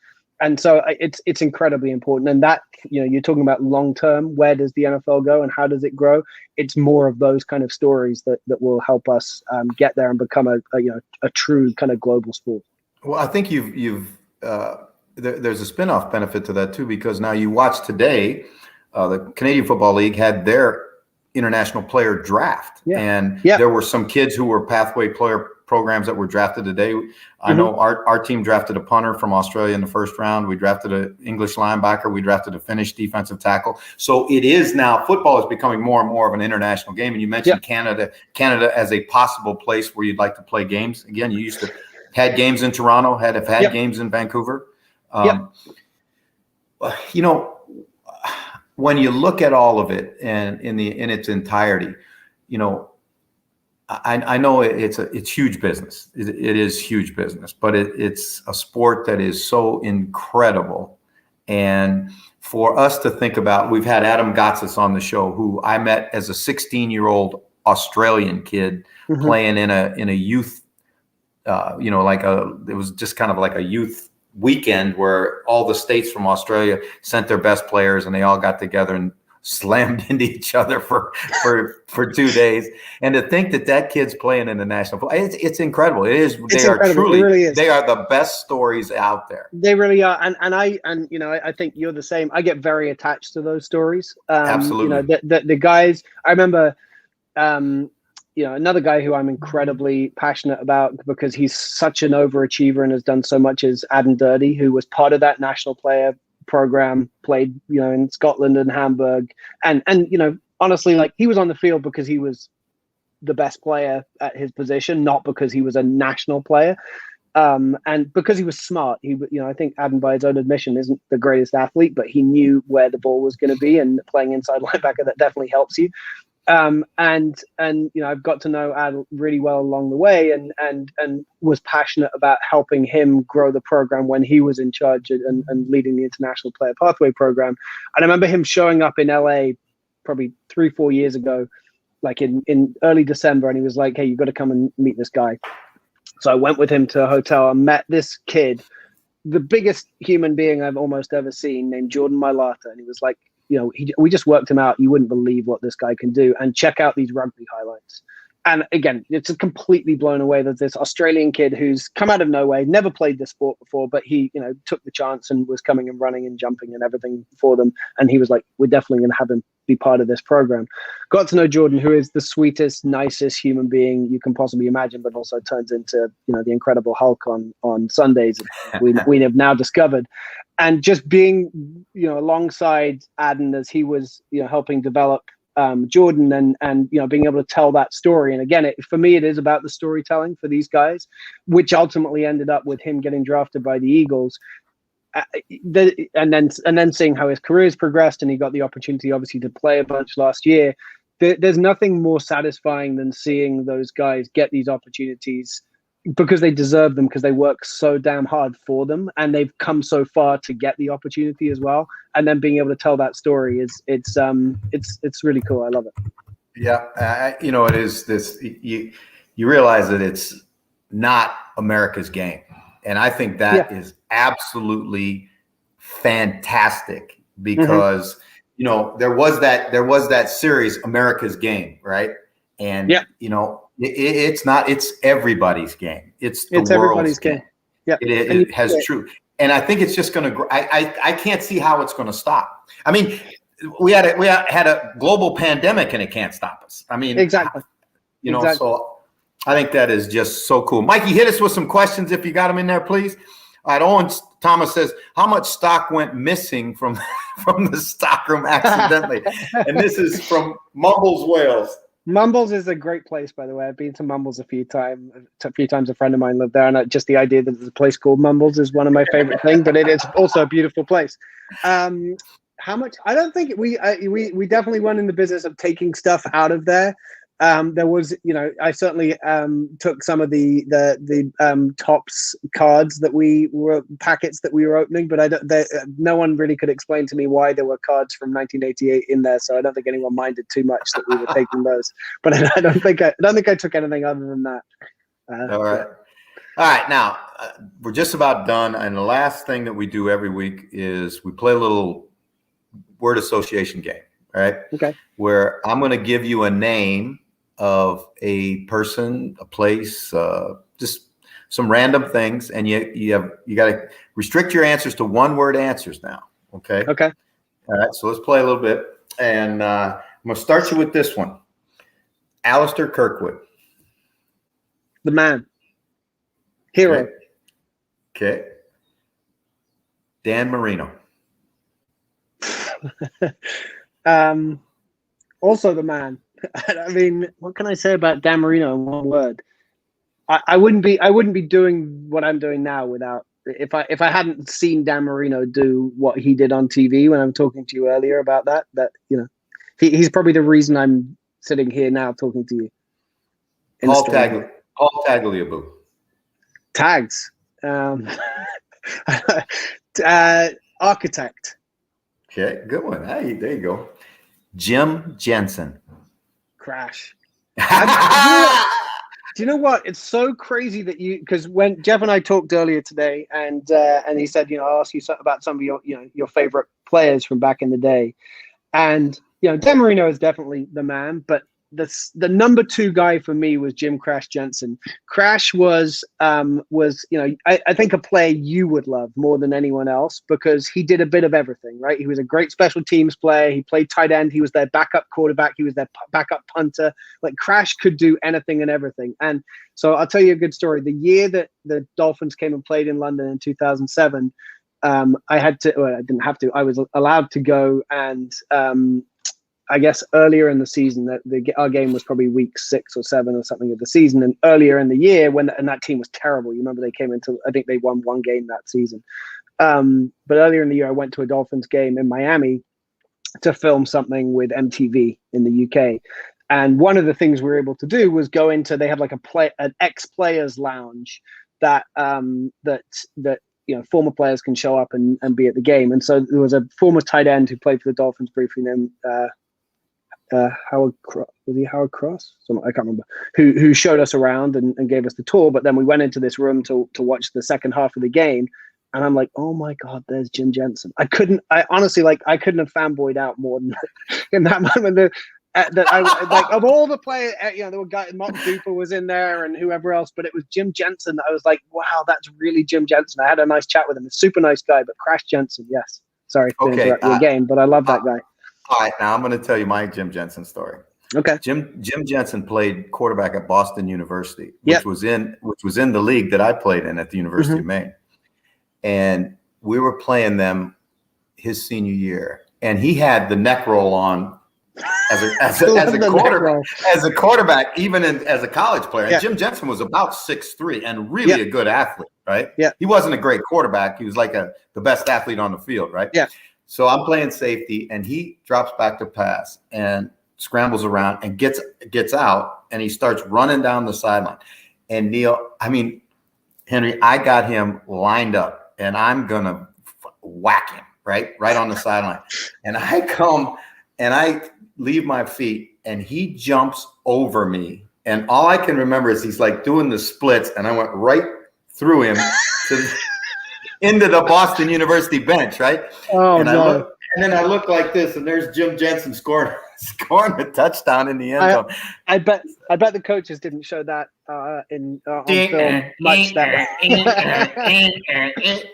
And so it's incredibly important. And that, you're talking about long-term, where does the NFL go and how does it grow? It's more of those kind of stories that will help us get there and become a true kind of global sport. Well, I think there's a spin-off benefit to that too, because now you watch today, the Canadian Football League had their international player draft. Yeah. And there were some kids who were pathway player programs that were drafted today. I know our team drafted a punter from Australia in the first round. We drafted an English linebacker. We drafted a Finnish defensive tackle. So it is now, football is becoming more and more of an international game. And you mentioned Canada as a possible place where you'd like to play games. Again, you used to had games in Toronto, have had games in Vancouver. When you look at all of it and in its entirety, I know it's huge business. It is huge business, but it's a sport that is so incredible. And for us to think about, we've had Adam Gotsis on the show, who I met as a 16-year-old Australian kid playing in a youth, it was just kind of like a youth weekend where all the states from Australia sent their best players and they all got together and slammed into each other for 2 days. And to think that kid's playing in the national football, it's incredible. It is. They are truly, really they are the best stories out there. They really are. And I think you're the same. I get very attached to those stories. Absolutely. The guys, I remember, another guy who I'm incredibly passionate about because he's such an overachiever and has done so much is Adam Dirty, who was part of that national player program, played, in Scotland and Hamburg. And honestly, like, he was on the field because he was the best player at his position, not because he was a national player. And because he was smart, I think Adam, by his own admission, isn't the greatest athlete, but he knew where the ball was going to be, and playing inside linebacker, that definitely helps you. And I've got to know Ad really well along the way, and was passionate about helping him grow the program when he was in charge and leading the International Player Pathway Program. And I remember him showing up in LA probably 3-4 years ago, like in early December, and he was like, "Hey, you've got to come and meet this guy." So I went with him to a hotel and met this kid, the biggest human being I've almost ever seen, named Jordan Mailata, and he was like, we just worked him out. You wouldn't believe what this guy can do. And check out these rugby highlights. And again, it's completely blown away that this Australian kid who's come out of nowhere, never played this sport before, but he, took the chance and was coming and running and jumping and everything for them. And he was like, we're definitely going to have him be part of this program. Got to know Jordan, who is the sweetest, nicest human being you can possibly imagine, but also turns into, the Incredible Hulk on Sundays. We have now discovered. And just being, alongside Adam as he was, helping develop Jordan and being able to tell that story. And again, for me, it is about the storytelling for these guys, which ultimately ended up with him getting drafted by the Eagles. And then seeing how his career's progressed, and he got the opportunity, obviously, to play a bunch last year. there's nothing more satisfying than seeing those guys get these opportunities because they deserve them, because they work so damn hard for them, and they've come so far to get the opportunity as well. And then being able to tell that story it's really cool. I love it. Yeah, it is this. You realize that it's not America's game, and I think that is absolutely fantastic because there was that series, America's Game, right? And it's not. It's everybody's game. It's everybody's game. Yeah, it has true, and I think it's just going to grow. I can't see how it's going to stop. I mean, we had a global pandemic, and it can't stop us. I mean, exactly. So I think that is just so cool. Mikey, hit us with some questions if you got them in there, please. All right, Owen Thomas says, how much stock went missing from the stockroom accidentally? And this is from Mumbles, Wales. Mumbles is a great place, by the way. I've been to Mumbles a few times. A friend of mine lived there, and just the idea that there's a place called Mumbles is one of my favorite things. But it is also a beautiful place. How much? I don't think we definitely weren't in the business of taking stuff out of there. There was, I certainly took some of the Topps cards packets that we were opening, but no one really could explain to me why there were cards from 1988 in there. So I don't think anyone minded too much that we were taking those. But I don't think I took anything other than that. All right. Now we're just about done, and the last thing that we do every week is we play a little word association game. All right. Okay. Where I'm going to give you a name of a person, a place, just some random things, and you got to restrict your answers to one-word answers now. Okay. Okay. All right. So let's play a little bit, and I'm going to start you with this one. Alistair Kirkwood. The man. Hero. Okay. Dan Marino. Also the man. I mean, what can I say about Dan Marino in one word? I wouldn't be doing what I'm doing now without if I hadn't seen Dan Marino do what he did on TV when I'm talking to you earlier about that he's probably the reason I'm sitting here now talking to you. Paul Tagliabue. Tags. Architect. Okay, good one. Hey, there you go. Jim Jensen. Crash. Do you know what? It's so crazy that because when Jeff and I talked earlier today, and he said, I'll ask you about some of your favorite players from back in the day, and Dan Marino is definitely the man, but the number two guy for me was Jim Crash Jensen. Crash was I think a player you would love more than anyone else because he did a bit of everything, right? He was a great special teams player. He played tight end. He was their backup quarterback. He was their backup punter. Like Crash could do anything and everything. And so I'll tell you a good story. The year that the Dolphins came and played in London in 2007, I didn't have to. I was allowed to go and I guess earlier in the season, our game was probably week 6 or 7 or something of the season. And earlier in the year, and that team was terrible. You remember they came into, I think they won one game that season. But earlier in the year, I went to a Dolphins game in Miami to film something with MTV in the UK. And one of the things we were able to do was go into, they have like an ex-players lounge that former players can show up and be at the game. And so there was a former tight end who played for the Dolphins briefly named Howard Cross? I can't remember. Who showed us around and gave us the tour. But then we went into this room to watch the second half of the game, and I'm like, oh my god, there's Jim Jensen. I couldn't have fanboyed out more than in that moment. Of all the players, there were guys. Mark Duper was in there and whoever else, but it was Jim Jensen. I was like, wow, that's really Jim Jensen. I had a nice chat with him. A super nice guy, but Crash Jensen, yes. Sorry to interrupt you again, but I love that guy. All right, now I'm going to tell you my Jim Jensen story. Okay. Jim Jensen played quarterback at Boston University, which was in the league that I played in at the University of Maine. And we were playing them his senior year, and he had the neck roll on as a quarterback, even as a college player. And Jim Jensen was about 6'3" and really a good athlete, right? Yeah. He wasn't a great quarterback. He was like the best athlete on the field, right? Yeah. So I'm playing safety, and he drops back to pass, and scrambles around and gets out, and he starts running down the sideline. And Neil, I mean, Henry, I got him lined up, and I'm gonna whack him right on the sideline. And I come and I leave my feet, and he jumps over me. And all I can remember is he's like doing the splits, and I went right through him into the Boston University bench, right? Oh, and no. Then I look like this, and there's Jim Jensen scoring a touchdown in the end zone. I bet the coaches didn't show that on film much that way.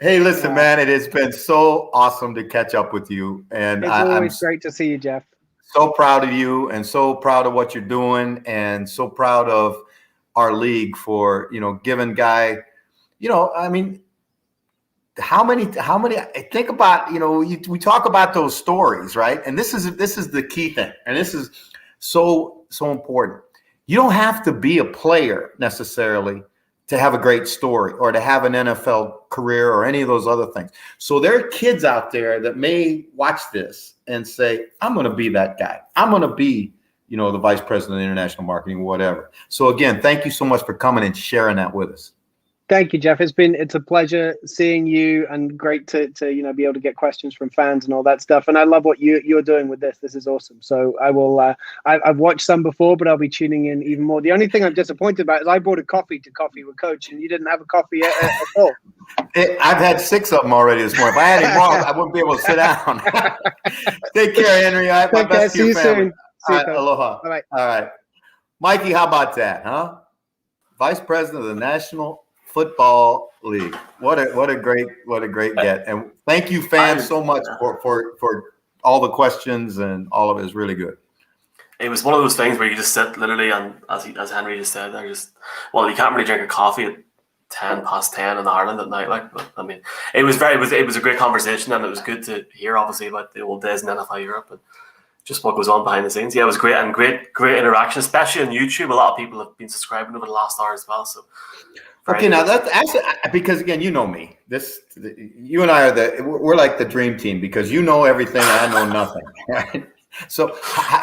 Hey, listen, man, it has been so awesome to catch up with you. And It's always great to see you, Jeff. So proud of you, and so proud of what you're doing, and so proud of our league for, giving Guy, I mean, how many, think about, we talk about those stories, right? And this is the key thing. And this is so important. You don't have to be a player necessarily to have a great story or to have an NFL career or any of those other things. So there are kids out there that may watch this and say, I'm going to be that guy. I'm going to be, the vice president of international marketing, whatever. So again, thank you so much for coming and sharing that with us. Thank you, Jeff. It's a pleasure seeing you, and great to be able to get questions from fans and all that stuff. And I love what you're doing with this. This is awesome. So I will. I've watched some before, but I'll be tuning in even more. The only thing I'm disappointed about is I bought a coffee to Coffee with Coach, and you didn't have a coffee at all. I've had 6 of them already this morning. If I had any more, I wouldn't be able to sit down. Take care, Henry. My best to your family. See you soon. Aloha. All right. All right, Mikey. How about that, huh? Vice President of the National Football League. What a great get. And thank you, fans, so much for all the questions, and all of it is really good. It was one of those things where you just sit literally, and as Henry just said, you can't really drink a coffee at 10:10 in Ireland at night. But I mean, it was a great conversation, and it was good to hear, obviously, about the old days in NFL Europe and just what goes on behind the scenes. Yeah, it was great, and great interaction, especially on YouTube. A lot of people have been subscribing over the last hour as well. So. Okay, now that's actually, because again, you know me. You and I we're like the dream team, because you know everything and I know nothing. Right? So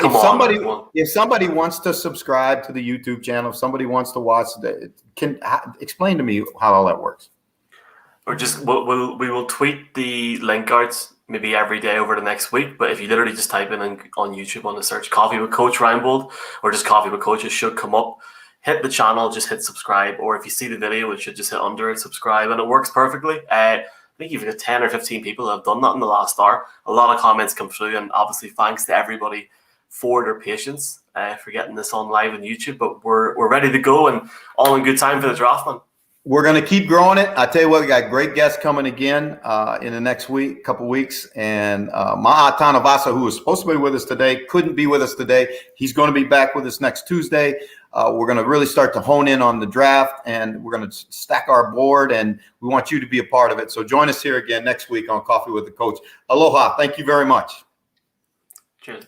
if somebody wants to subscribe to the YouTube channel, if somebody wants to watch, explain to me how all that works. Or we will tweet the link out maybe every day over the next week. But if you literally just type in on YouTube on the search Coffee with Coach Reinbold or just Coffee with Coach, it should come up. Hit the channel, just hit subscribe, or if you see the video, it should just hit under it, subscribe, and it works perfectly. I think you've got 10 or 15 people that have done that in the last hour. A lot of comments come through, and obviously thanks to everybody for their patience for getting this on live on YouTube. But we're ready to go, and all in good time for the draft, man. We're going to keep growing it. I tell you what, we got great guests coming again in the next couple weeks. And Ma'a Tanavasa, who was supposed to be with us today, couldn't be with us today. He's going to be back with us next Tuesday. We're going to really start to hone in on the draft, and we're going to stack our board, and we want you to be a part of it. So join us here again next week on Coffee with the Coach. Aloha. Thank you very much. Cheers.